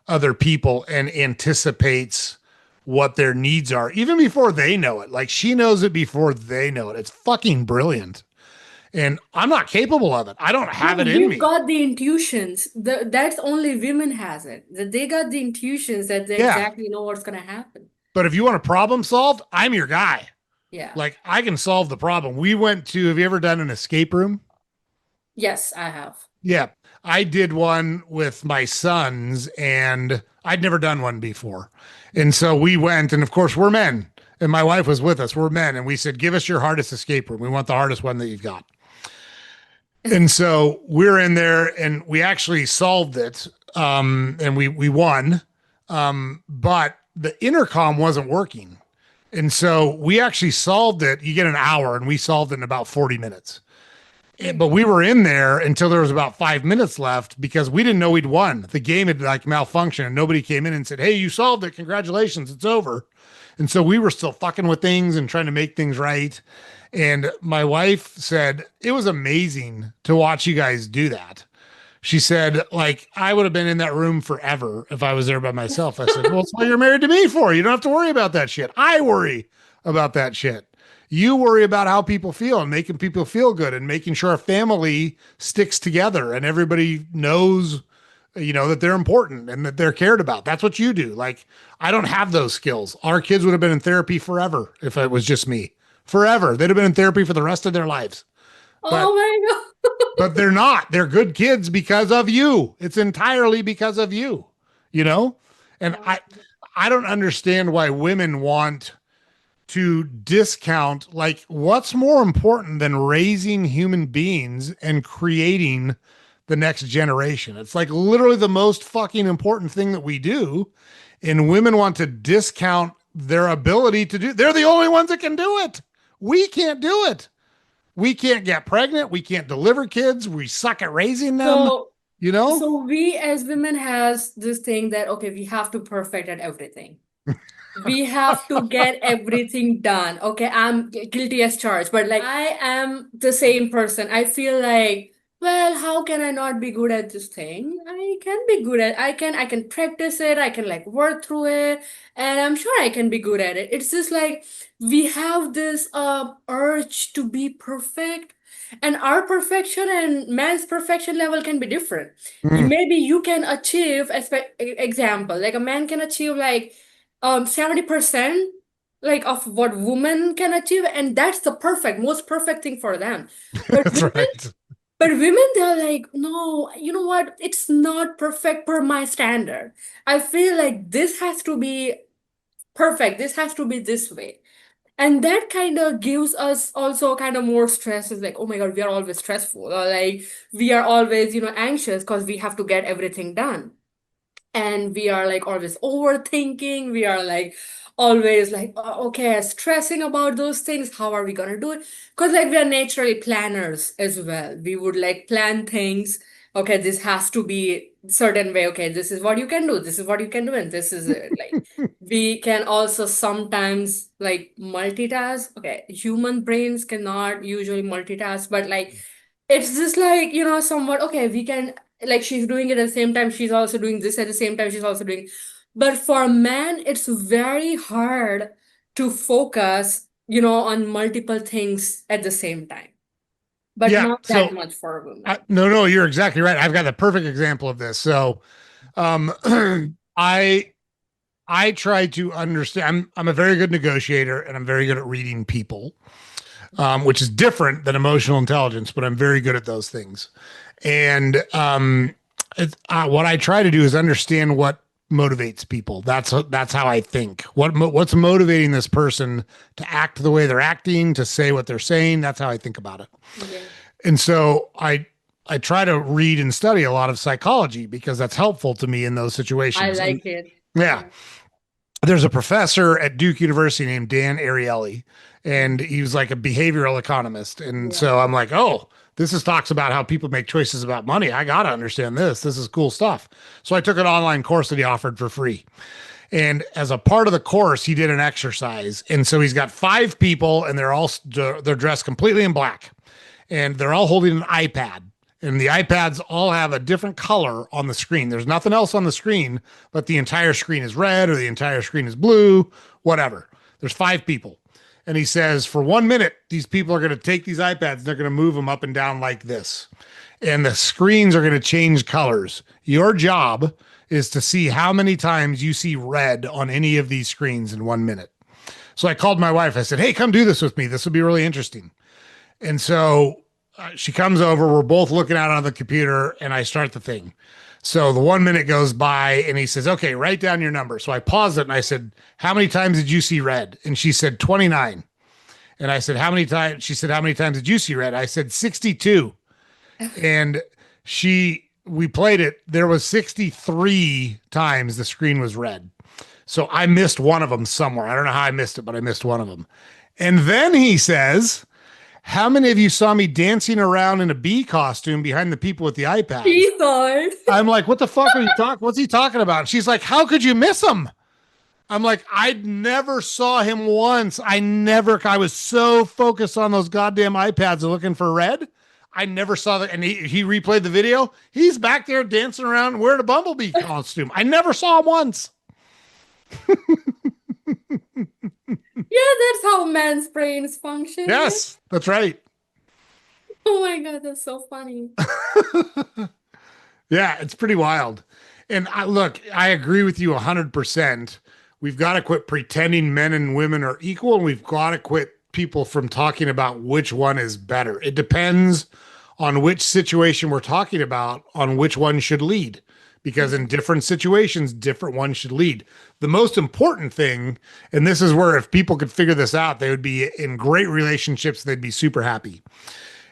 other people and anticipates what their needs are, even before they know it. Like she knows it before they know it. It's fucking brilliant. And I'm not capable of it. I don't have No, it in you've me. got the intuitions. That's only women has it. That they got the intuitions that they Yeah. exactly know what's gonna happen. But if you want a problem solved, I'm your guy. Yeah. Like I can solve the problem. We went to, have you ever done an escape room? Yes, I have. Yeah. I did one with my sons and I'd never done one before. And so we went, and of course, we're men. And my wife was with us. We're men. And we said, give us your hardest escape room. We want the hardest one that you've got. And so we're in there and we actually solved it. And we won. But the intercom wasn't working. And so we actually solved it. You get an hour and we solved it in about 40 minutes. But we were in there until there was about 5 minutes left because we didn't know we'd won. The game had like malfunctioned and nobody came in and said, "Hey, you solved it. Congratulations. It's over." And so we were still fucking with things and trying to make things right. And my wife said, "It was amazing to watch you guys do that." She said, like, I would have been in that room forever if I was there by myself. I said, well, it's what you're married to me for. You don't have to worry about that shit. I worry about that shit. You worry about how people feel and making people feel good and making sure a family sticks together and everybody knows, that they're important and that they're cared about. That's what you do. Like, I don't have those skills. Our kids would have been in therapy forever if it was just me. Forever. They'd have been in therapy for the rest of their lives. But Oh my God. but they're not. They're good kids because of you. It's entirely because of you, you know? And I don't understand why women want to discount like what's more important than raising human beings and creating the next generation. It's like literally the most fucking important thing that we do. And women want to discount their ability to do. They're the only ones that can do it. We can't do it. We can't get pregnant. We can't deliver kids. We suck at raising them, So, you know? so we as women has this thing that, okay, we have to perfect at everything. We have to get everything done. Okay, I'm guilty as charged, but like I am the same person. I feel like, well, how can I not be good at this thing? I can be good at I can practice it, I can like work through it, and I'm sure I can be good at it. It's just like we have this urge to be perfect. And our perfection and man's perfection level can be different. Mm, Maybe you can achieve, example, like a man can achieve like 70% like of what women can achieve, and that's the most perfect thing for them. But that's right. women, they're like, no, you know what, it's not perfect per my standard. I feel like this has to be perfect, this has to be this way. And that kind of gives us also kind of more stress. It's like, oh my God, we are always stressful, or like we are always, anxious because we have to get everything done, and we are like always overthinking, we are like always like, okay, stressing about those things, how are we gonna do it? Because like we are naturally planners as well, we would like plan things. Okay, this has to be certain way. Okay, this is what you can do, this is what you can do, and this is it. Like we can also sometimes like multitask. Okay, human brains cannot usually multitask, but like it's just like, somewhat, okay, we can, like she's doing it at the same time, she's also doing this at the same time, she's also doing. But for men, it's very hard to focus, on multiple things at the same time. But Yeah. not that So, much for women. no, you're exactly right. I've got the perfect example of this. So, um, I I try to understand. I'm a very good negotiator, and I'm very good at reading people, which is different than emotional intelligence. But I'm very good at those things. And what I try to do is understand what motivates people. That's how I think. What's motivating this person to act the way they're acting, to say what they're saying. That's how I think about it. Yeah, And so I try to read and study a lot of psychology because that's helpful to me in those I situations. And like it. yeah, Yeah. there's a professor at Duke University named Dan Ariely, and he was like a behavioral economist. And Yeah. so I'm like, oh, this is talks about how people make choices about money. I got to understand this. This is cool stuff. So I took an online course that he offered for free. And as a part of the course, he did an exercise. And so he's got 5 people, and they're dressed completely in black, and they're all holding an iPad. And the iPads all have a different color on the screen. There's nothing else on the screen, but the entire screen is red or the entire screen is blue, whatever. There's 5 people. And he says, for 1 minute, these people are going to take these iPads and they're going to move them up and down like this. And the screens are going to change colors. Your job is to see how many times you see red on any of these screens in 1 minute. So I called my wife. I said, hey, come do this with me. This will be really interesting. And so she comes over. We're both looking out on the computer, and I start the thing. So the 1 minute goes by, and he says, okay, write down your number. So I paused it, and I said, how many times did you see red? And she said, 29. And I said, how many times? She said, how many times did you see red? I said, 62. and we played it. There was 63 times the screen was red. So I missed one of them somewhere. I don't know how I missed it, but I missed one of them. And then he says, how many of you saw me dancing around in a bee costume behind the people with the iPads? He thought. I'm like, what the fuck are you talking? What's he talking about? She's like, how could you miss him? I'm like, I never saw him once. I was so focused on those goddamn iPads looking for red. I never saw that. And he replayed the video. He's back there dancing around wearing a bumblebee costume. I never saw him once. Yeah, that's how men's brains function. Yeah. Yes, that's right. Oh my God, that's so funny. Yeah, it's pretty wild. And look, I agree with you 100%. We've got to quit pretending men and women are equal, and we've got to quit people from talking about which one is better. It depends on which situation we're talking about, on which one should lead, because in different situations, different ones should lead. The most important thing, and this is where if people could figure this out, they would be in great relationships, they'd be super happy,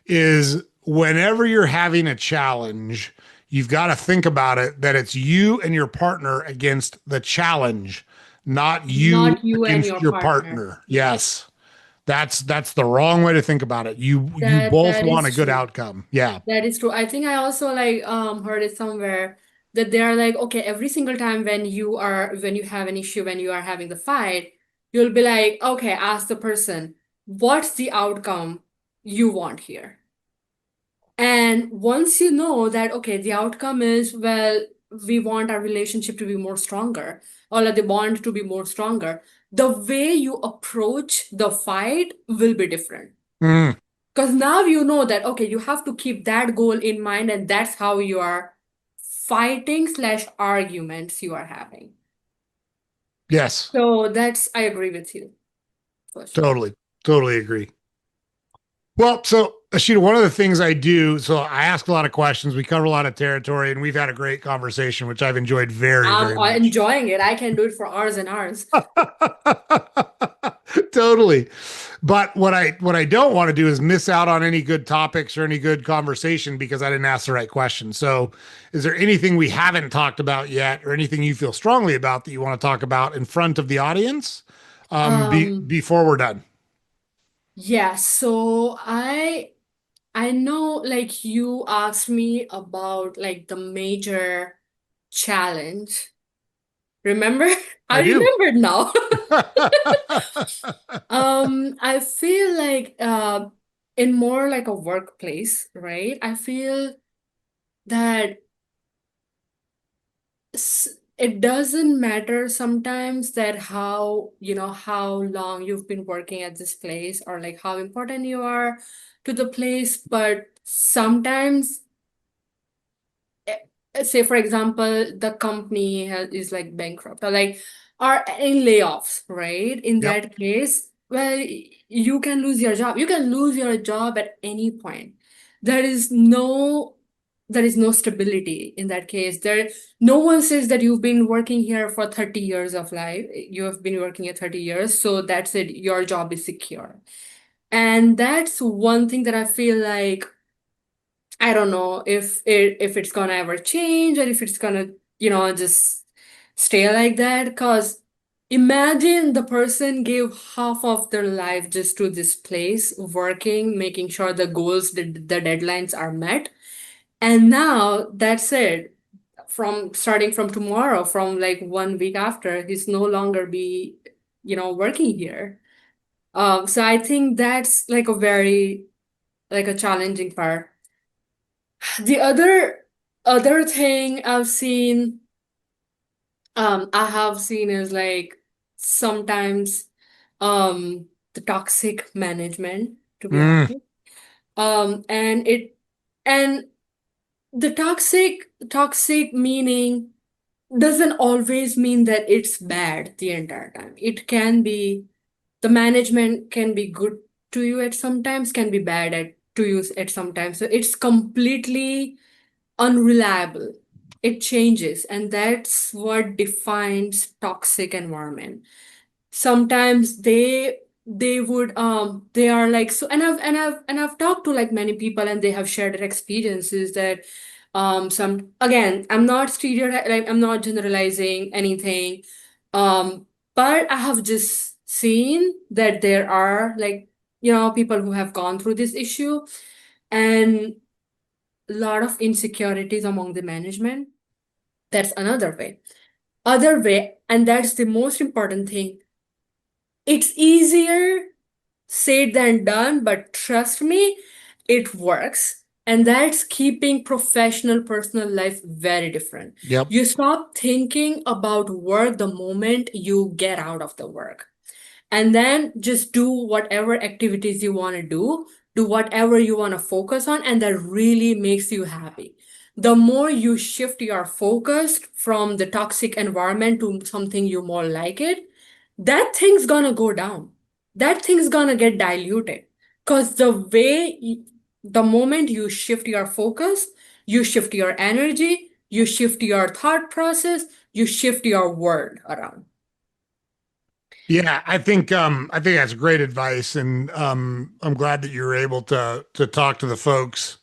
is whenever you're having a challenge, you've got to think about it that it's you and your partner against the challenge, not you Not you and against your your partner. partner. Yes. That's the wrong way to think about it. You both That want a is good true. outcome. Yeah. That is true. I think I also like heard it somewhere that they are like, okay, every single time when you have an issue, when you are having the fight, you'll be like, okay, ask the person, what's the outcome you want here? And once you know that, okay, the outcome is, well, we want our relationship to be more stronger, or like the bond to be more stronger, the way you approach the fight will be different. Mm, Because now you know that, okay, you have to keep that goal in mind, and that's how you are fighting slash arguments you are having. yes. So I agree with you for sure. Totally. Totally agree. Well, so Ashita, one of the things I do, so I ask a lot of questions, we cover a lot of territory, and we've had a great conversation, which I've enjoyed very, I'm very much. enjoying it. I can do it for hours and hours. Totally. But what I don't want to do is miss out on any good topics or any good conversation because I didn't ask the right question. So, is there anything we haven't talked about yet, or anything you feel strongly about that you want to talk about in front of the audience Um, before we're done? yeah, so I know like you asked me about like the major challenge. Remember? I I do. remembered now. I feel like in more like a workplace, right? I feel that it doesn't matter sometimes that how long you've been working at this place or like how important you are to the place, but sometimes say for example the company is like bankrupt or like are in layoffs, right? In Yep. that case, well, you can lose your job. You can lose your job at any point. There is no there is no stability in that case. No one says that you've been working here for 30 years of life. You have been working at 30 years, so that's it. Your job is secure. And that's one thing that I feel like I don't know if it's gonna ever change or if it's gonna, just stay like that. Because imagine the person gave half of their life just to this place, working, making sure the goals, the deadlines are met. And now that's it. From starting from tomorrow, from like 1 week after, he's no longer be, working here. So I think that's like a very like a challenging part. The other thing I have seen is like sometimes the toxic management, to be Mm, honest. And it and the toxic meaning doesn't always mean that it's bad the entire time. It can be the management can be good to you at sometimes, can be bad at to you at sometimes. So it's completely unreliable. It changes, and that's what defines toxic environment. Sometimes they they are like, so, and I've talked to like many people, and they have shared their experiences that some, again, I'm not stereotype, like I'm not generalizing anything, um but I have just seen that there are like, people who have gone through this issue, and a lot of insecurities among the management. That's another way. Other way, and that's the most important thing, it's easier said than done, but trust me, it works. And that's keeping professional personal life very different. Yep. You stop thinking about work the moment you get out of the work. And then just do whatever activities you want to do whatever you want to focus on, and that really makes you happy. The more you shift your focus from the toxic environment to something you more like it, that thing's gonna go down. That thing's gonna get diluted. Because the moment you shift your focus, you shift your energy, you shift your thought process, you shift your world around. Yeah, I think that's great advice, and I'm glad that you were able to talk to the folks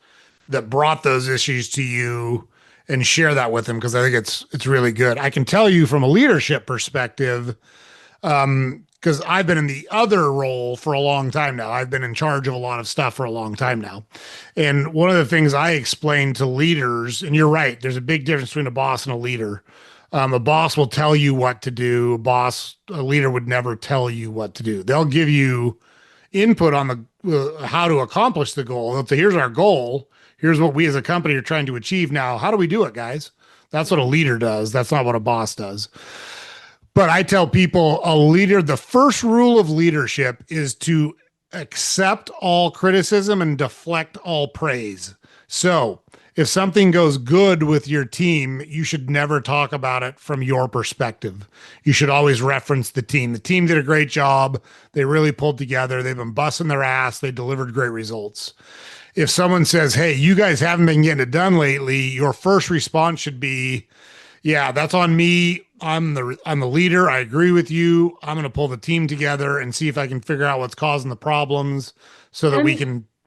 that brought those issues to you and share that with them, because I think it's really good. I can tell you from a leadership perspective, because I've been in the other role for a long time now. I've been in charge of a lot of stuff for a long time now. And one of the things I explain to leaders, and you're right, there's a big difference between a boss and a leader. A boss will tell you what to do. A leader would never tell you what to do. They'll give you input on the how to accomplish the goal. They'll say, here's our goal. Here's what we as a company are trying to achieve. Now, how do we do it, guys? That's what a leader does. That's not what a boss does. But I tell people the first rule of leadership is to accept all criticism and deflect all praise. So if something goes good with your team, you should never talk about it from your perspective. You should always reference the team. The team did a great job. They really pulled together. They've been busting their ass. They delivered great results. If someone says, hey, you guys haven't been getting it done lately, your first response should be, yeah, that's on me. I'm the leader. I agree with you. I'm going to pull the team together and see if I can figure out what's causing the problems so that And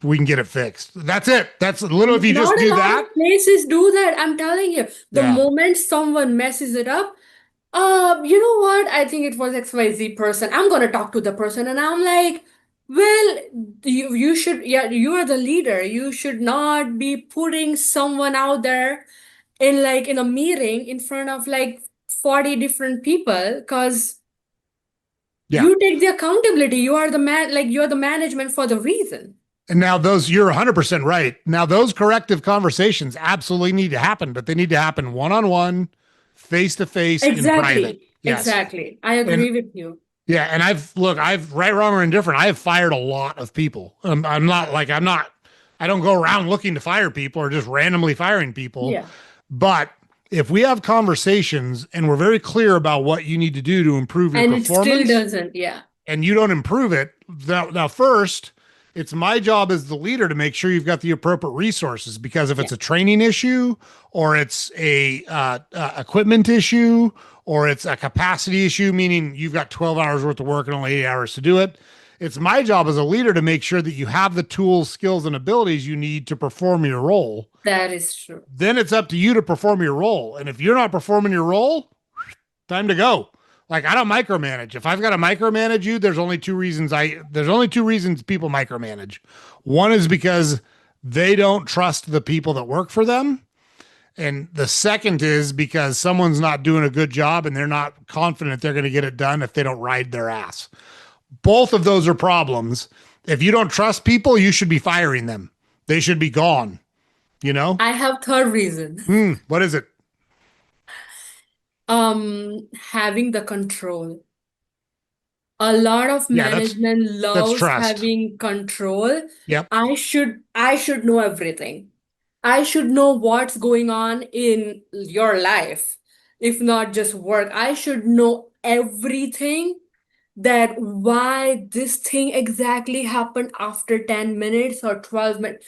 we can get it fixed. That's it. That's little if you not just a do lot that. of places do that. I'm telling you, the Yeah. moment someone messes it up, you know what? I think it was XYZ person. I'm gonna talk to the person, and I'm like, well, you should, yeah, you are the leader. You should not be putting someone out there in a meeting in front of like 40 different people, because Yeah. you take the accountability. You are the man, like you're the management for the reason. And now you're 100% right. Now those corrective conversations absolutely need to happen, but they need to happen one-on-one, face-to-face in private. Exactly. Yes. Exactly. I And agree with you. yeah, and I've right, wrong, or indifferent. I have fired a lot of people. I don't go around looking to fire people or just randomly firing people. Yeah. But if we have conversations and we're very clear about what you need to do to improve your And it still performance, doesn't. Yeah. and you don't improve it, now first, it's my job as the leader to make sure you've got the appropriate resources. Because if Yeah. it's a training issue, or it's a equipment issue, or it's a capacity issue, meaning you've got 12 hours worth of work and only 8 hours to do it, it's my job as a leader to make sure that you have the tools, skills, and abilities you need to perform your role. That is true. Then it's up to you to perform your role. And if you're not performing your role, time to go. Like, I don't micromanage. If I've got to micromanage you, there's only two reasons people micromanage. One is because they don't trust the people that work for them. And the second is because someone's not doing a good job and they're not confident they're going to get it done if they don't ride their ass. Both of those are problems. If you don't trust people, you should be firing them. They should be gone, you know? I have third reason. What is it? Having the control. A lot of Yeah, management that's loves trust. having control. Yep. I should know everything. I should know what's going on in your life, if not just work. I should know everything, that why this thing exactly happened after 10 minutes or 12 minutes.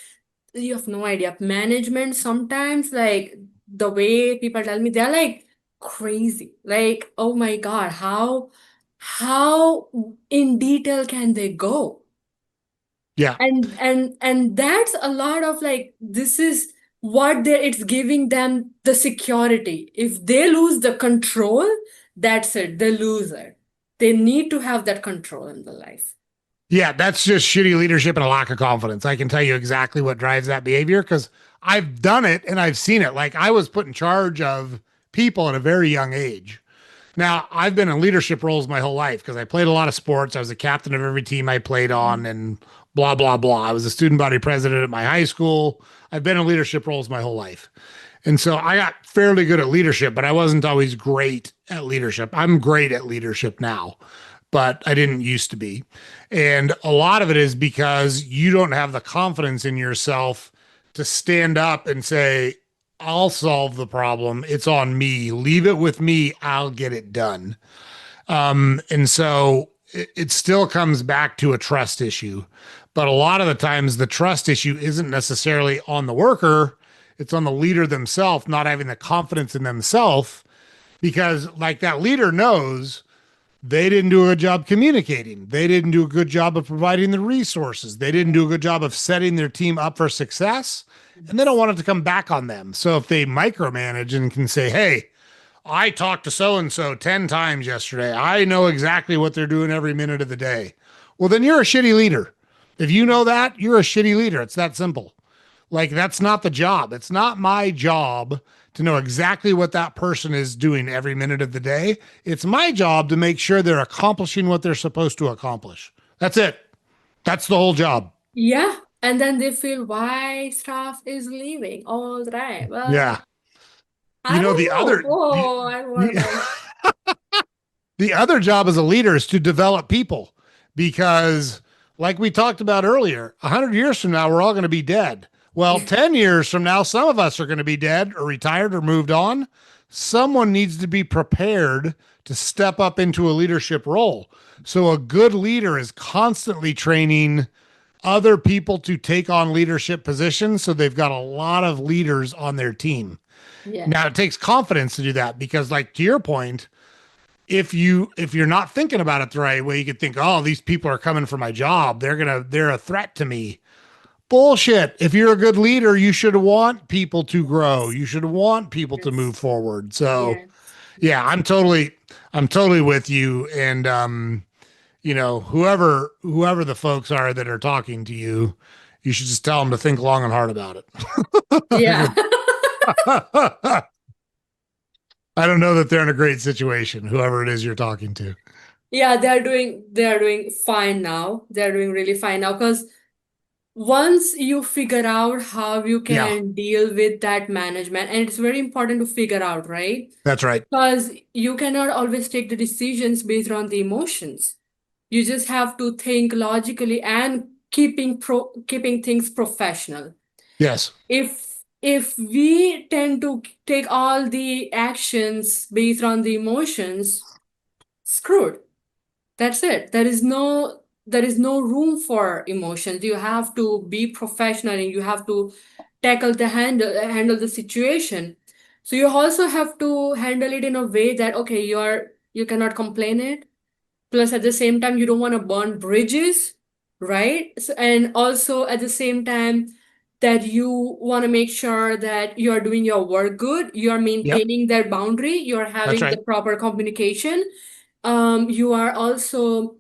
You have no idea. Management sometimes, like the way people tell me, they're like crazy. Like, oh my God, how in detail can they go? Yeah. And that's a lot of like, this is what they it's giving them the security. If they lose the control, that's it, they lose it. They need to have that control in the life. Yeah, that's just shitty leadership and a lack of confidence. I can tell you exactly what drives that behavior because I've done it and I've seen it. Like I was put in charge of people at a very young age. Now, I've been in leadership roles my whole life because I played a lot of sports. I was the captain of every team I played on and blah, blah, blah. I was a student body president at my high school. I've been in leadership roles my whole life. And so I got fairly good at leadership, but I wasn't always great at leadership. I'm great at leadership now, but I didn't used to be. And a lot of it is because you don't have the confidence in yourself to stand up and say, I'll solve the problem. It's on me. Leave it with me. I'll get it done. And so it still comes back to a trust issue. But a lot of the times, the trust issue isn't necessarily on the worker, it's on the leader themselves not having the confidence in themselves because, like, that leader knows they didn't do a good job communicating. They didn't do a good job of providing the resources. They didn't do a good job of setting their team up for success. And they don't want it to come back on them. So if they micromanage and can say, hey, I talked to so and so 10 times yesterday, I know exactly what they're doing every minute of the day. Well, then you're a shitty leader. If you know that, you're a shitty leader. It's that simple. Like, that's not the job. It's not my job to know exactly what that person is doing every minute of the day. It's my job to make sure they're accomplishing what they're supposed to accomplish. That's it. That's the whole job. Yeah. And then they feel why staff is leaving all the time. Well, Yeah. You I know, don't know. Oh, I don't know. the other job as a leader is to develop people because, like we talked about earlier, 100 years from now, we're all going to be dead. Well, Yeah. 10 years from now, some of us are going to be dead or retired or moved on. Someone needs to be prepared to step up into a leadership role. So, a good leader is constantly training other people to take on leadership positions. So, they've got a lot of leaders on their team. Yeah. Now, it takes confidence to do that because, like, to your point, if you're not thinking about it the right way, you could think, oh, these people are coming for my job. They're a threat to me. Bullshit. If you're a good leader, you should want people to grow. You should want people to Yes. move forward. So Yes. yeah, I'm totally with you. And you know, whoever the folks are that are talking to you, you should just tell them to think long and hard about Yeah. it. I don't know that they're in a great situation, whoever it is you're talking to. Yeah, they're doing fine now. They're doing really fine now because once you figure out how you Yeah, can deal with that management, and it's very important to figure out, right? that's right. Because you cannot always take the decisions based on the emotions. You just have to think logically and keeping things professional. Yes. If we tend to take all the actions based on the emotions, screwed. That's it. There is no room for emotions. You have to be professional and you have to handle the situation. So you also have to handle it in a way that okay, you cannot complain it. Plus at the same time you don't want to burn bridges, right? And also at the same time that you want to make sure that you are doing your work good, you are Yep. maintaining that boundary, you are That's having the right. proper communication. You are also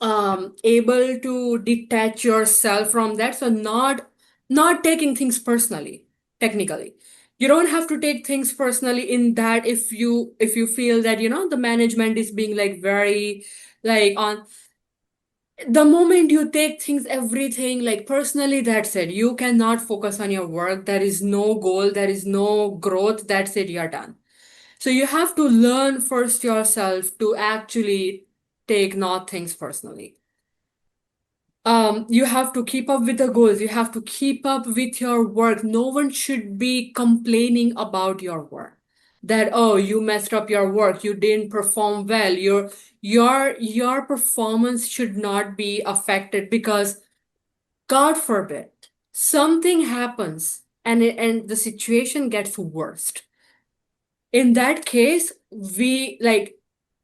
able to detach yourself from that. So not taking things personally, technically. You don't have to take things personally in that if you feel that the management is being like very like on the moment you take things everything like personally, that's it. You cannot focus on your work. There is no goal, there is no growth. That's it, you're done. So you have to learn first yourself to actually take not things personally. You have to keep up with the goals. You have to keep up with your work. No one should be complaining about your work. That, oh, you messed up your work, you didn't perform well. Your performance should not be affected because God forbid something happens and the situation gets worst. In that case, we like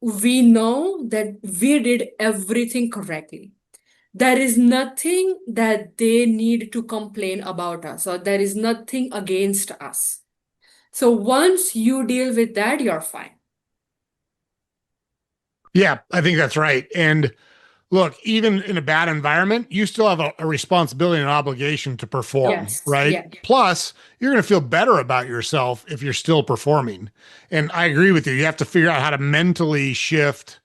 we know that we did everything correctly. There is nothing that they need to complain about us, or there is nothing against us. So once you deal with that, you're fine. Yeah, I think that's right. And look, even in a bad environment, you still have a responsibility and obligation to perform, Yes, right? yeah, Plus, you're going to feel better about yourself if you're still performing. And I agree with you. You have to figure out how to mentally shift.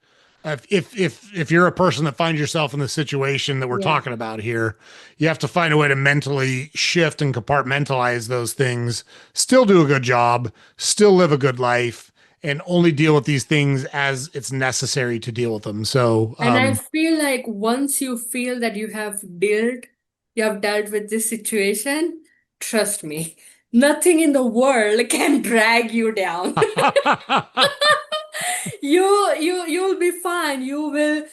If you're a person that finds yourself in the situation that we're yeah. talking about here, you have to find a way to mentally shift and compartmentalize those things, still do a good job, still live a good life, and only deal with these things as it's necessary to deal with them. So, And I feel like once you feel that you have dealt with this situation, trust me, nothing in the world can drag you down. You'll be fine. You will,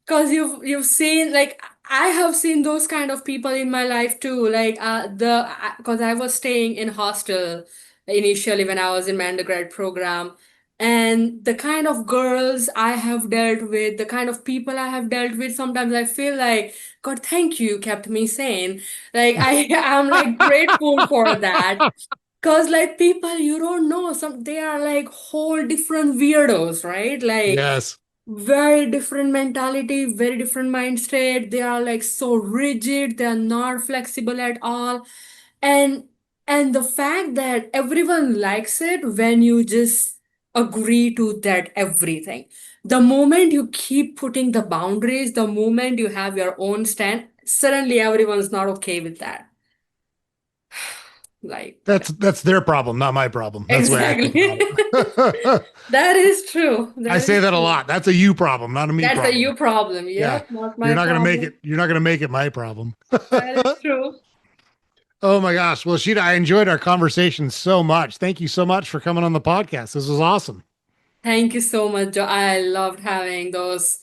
because you've seen, like, I have seen those kind of people in my life too. Like the because I was staying in hostel initially when I was in my undergrad program. And the kind of girls I have dealt with, the kind of people I have dealt with, sometimes I feel like, God, thank you, kept me sane. Like I am like grateful for that. Cause like people you don't know, they are like whole different weirdos, right? Like yes. very different mentality, very different mind state. They are like so rigid, they are not flexible at all. And and the fact that everyone likes it when you just agree to that everything. The moment you keep putting the boundaries, the moment you have your own stand, suddenly everyone's not okay with that. Like That's their problem, not my problem. That's the way I think exactly. about it. That is true. I That say is that a true. lot. That's a you problem, not a me That's a problem. you problem. Yeah. Yep, not You're my not going to make problem. it. You're not going to make it my problem. That is true. Oh my gosh. Well, Sheeta, I enjoyed our conversation so much. Thank you so much for coming on the podcast. This was awesome. Thank you so much, Joe. I loved having those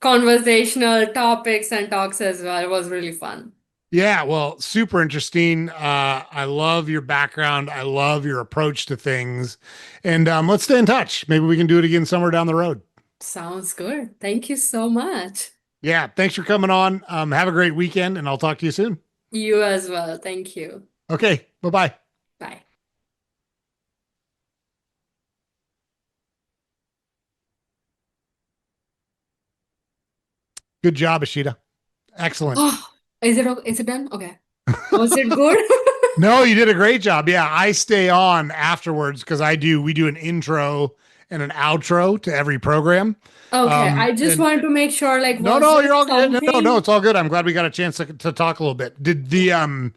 conversational topics and talks as well. It was really fun. Yeah, well, super interesting. I love your background. I love your approach to things. And let's stay in touch. Maybe we can do it again somewhere down the road. Sounds good. Thank you so much. Yeah, thanks for coming on. Have a great weekend, and I'll talk to you soon. You as well. Thank you. Okay, bye bye. Bye. Good job, Ashita. Excellent. Oh, is it done? Okay. Was it good? No, you did a great job. Yeah, I stay on afterwards because we do an intro and an outro to every program. Okay, I just And wanted to make sure, like, no, was no, there you're all good. No, no, no, something? it's all good. I'm glad we got a chance to talk a little bit. Did the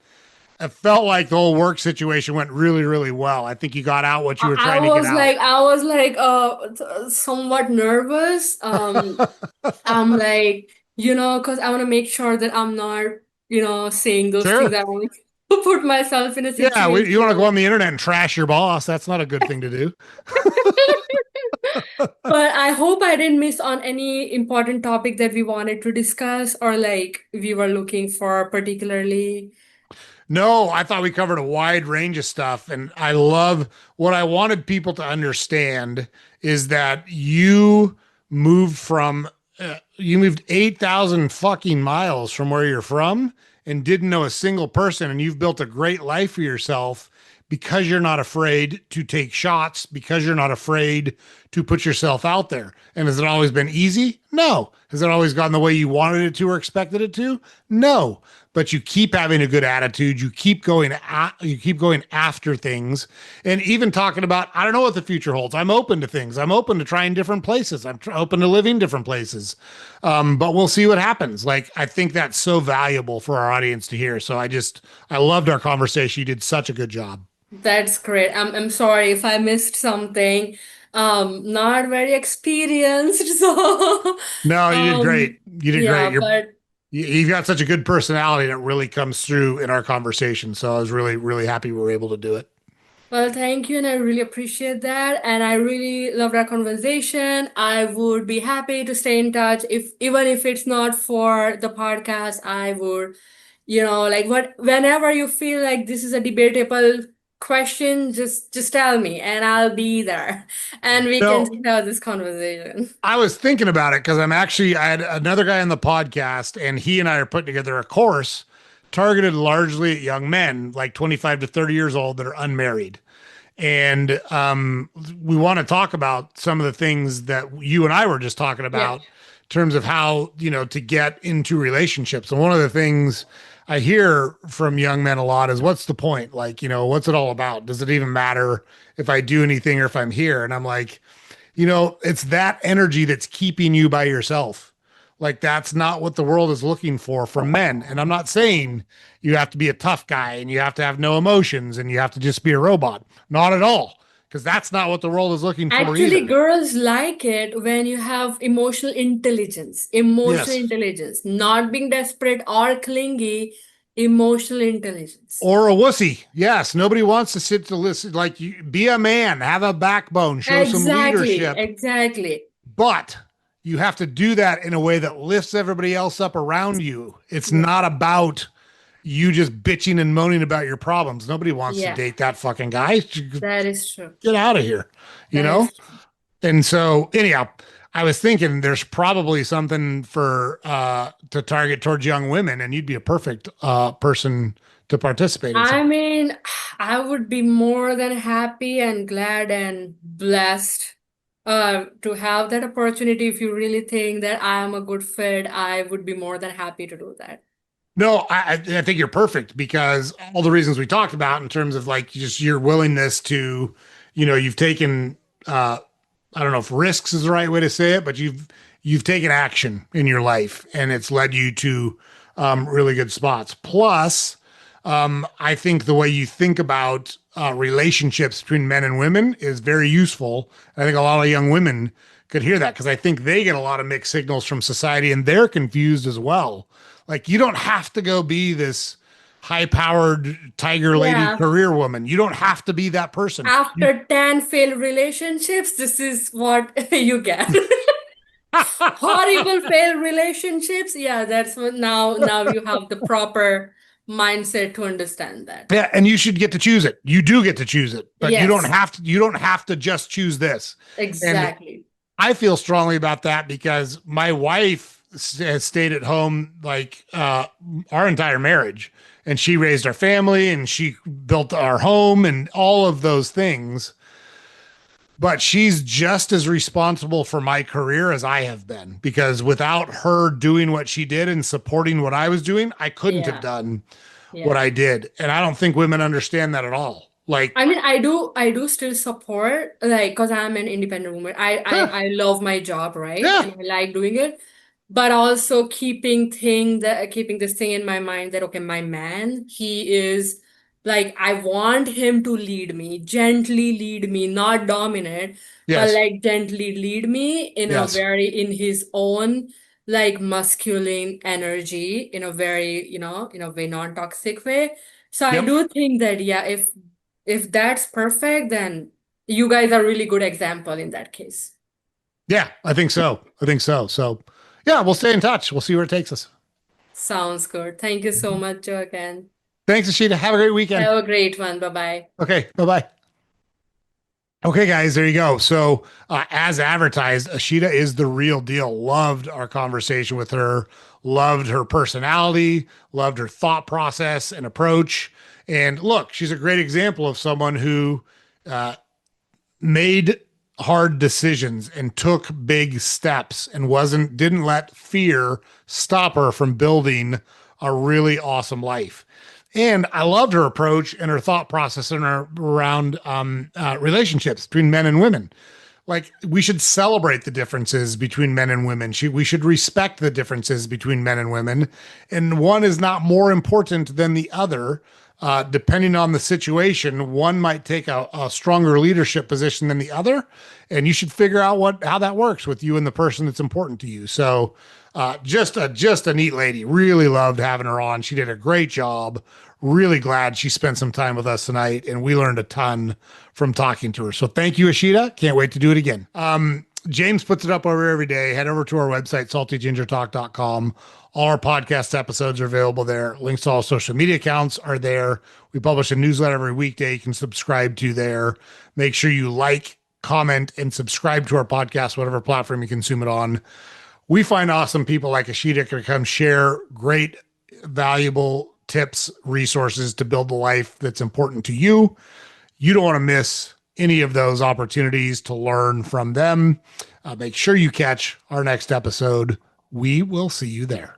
it felt like the whole work situation went really, really well. I think you got out what you were trying to get out. I was like somewhat nervous. I'm like, because I want to make sure that I'm not, saying those things. Sure. I want to put myself in a Yeah, you want to go situation. on the internet and trash your boss. That's not a good thing to do. But I hope I didn't miss on any important topic that we wanted to discuss or like we were looking for particularly. No, I thought we covered a wide range of stuff. And I love what I wanted people to understand is that you moved 8,000 fucking miles from where you're from and didn't know a single person. And you've built a great life for yourself because you're not afraid to take shots, because you're not afraid to put yourself out there. And has it always been easy? No. Has it always gone the way you wanted it to or expected it to? No. But you keep having a good attitude. You keep going after things, and even talking about I don't know what the future holds. I'm open to things. I'm open to trying different places. Open to living different places. But we'll see what happens. Like I think that's so valuable for our audience to hear. So I loved our conversation. You did such a good job. That's great. I'm sorry if I missed something. Not very experienced, so No, you did great. You did great. yeah, but You've got such a good personality that really comes through in our conversation. So I was really, really happy we were able to do it. well, thank you, and I really appreciate that. And I really loved our conversation. I would be happy to stay in touch if even if it's not for the podcast, I would, like whenever you feel like this is a debatable question, just tell me and I'll be there and we can No, just have this conversation. I was thinking about it because I had another guy on the podcast, and he and I are putting together a course targeted largely at young men, like 25 to 30 years old, that are unmarried. And we want to talk about some of the things that you and I were just talking Yeah. about in terms of how, to get into relationships. And one of the things I hear from young men a lot is, what's the point? Like, what's it all about? Does it even matter if I do anything or if I'm here? And I'm like, it's that energy that's keeping you by yourself. Like, that's not what the world is looking for from men. And I'm not saying you have to be a tough guy and you have to have no emotions and you have to just be a robot. Not at all. Because that's not what the world is looking for Actually, either. girls like it when you have emotional Yes. intelligence, not being desperate or clingy, emotional intelligence. Or a wussy. Yes. Nobody wants to sit to listen. Like, you be a man, have a backbone, show some Exactly, leadership, exactly. but you have to do that in a way that lifts everybody else up around you. It's Yeah, not about you just bitching and moaning about your problems. Nobody wants to yeah, date that fucking guy. that is true. Get out of here, you That know? is true. And so, anyhow, I was thinking there's probably something for to target towards young women, and you'd be a perfect person to participate in I something. mean, I would be more than happy and glad and blessed to have that opportunity. If you really think that I am a good fit, I would be more than happy to do that. No, I think you're perfect because all the reasons we talked about in terms of like just your willingness to, you've taken I don't know if risks is the right way to say it, but you've taken action in your life and it's led you to really good spots. Plus, I think the way you think about relationships between men and women is very useful. I think a lot of young women could hear that because I think they get a lot of mixed signals from society and they're confused as well. Like, you don't have to go be this high powered tiger lady Yeah. career woman. You don't have to be that person. After 10 failed relationships, this is what you get. Horrible failed relationships. Yeah, that's what now you have the proper mindset to understand that. Yeah, and you should get to choose it. You do get to choose it, but Yes, you don't have to just choose this. And exactly. I feel strongly about that because my wife has stayed at home like our entire marriage, and she raised our family and she built our home and all of those things. But she's just as responsible for my career as I have been because without her doing what she did and supporting what I was doing, I couldn't have Yeah, done what yeah. I did. And I don't think women understand that at all. Like, I mean, I do still support, like, because I'm an independent woman. I, huh, I I love my job, right? yeah, And I like doing it, but also keeping this thing in my mind that okay, my man, he is like I want him to lead me, gently lead me, not dominate, but yes, like gently lead me yes, in his own like masculine energy, in a very, in a way non-toxic way. So I yep. do think that yeah, if that's perfect, then you guys are really good example in that case. Yeah, I think so. I think so. So, yeah, we'll stay in touch. We'll see where it takes us. Sounds good. Thank you so much, Joe, again. Thanks, Ashita. Have a great weekend. Have a great one. Bye-bye. Okay, bye bye. Okay, guys, there you go. So, as advertised, Ashita is the real deal. Loved our conversation with her, loved her personality, loved her thought process and approach. And look, she's a great example of someone who uh, made hard decisions and took big steps and didn't let fear stop her from building a really awesome life. And I loved her approach and her thought process around relationships between men and women. Like, we should celebrate the differences between men and women. We should respect the differences between men and women, and one is not more important than the other. Depending on the situation, one might take a stronger leadership position than the other, and you should figure out how that works with you and the person that's important to you. So, just a neat lady. Really loved having her on. She did a great job. Really glad she spent some time with us tonight, and we learned a ton from talking to her. So thank you, Ashita. Can't wait to do it again. James puts it up over every day. Head over to our website, saltygingertalk.com. All our podcast episodes are available there. Links to all social media accounts are there. We publish a newsletter every weekday you can subscribe to there. Make sure you like, comment, and subscribe to our podcast, whatever platform you consume it on. We find awesome people like Ashita to come share great, valuable tips, resources to build the life that's important to you. You don't want to miss any of those opportunities to learn from them. Make sure you catch our next episode. We will see you there.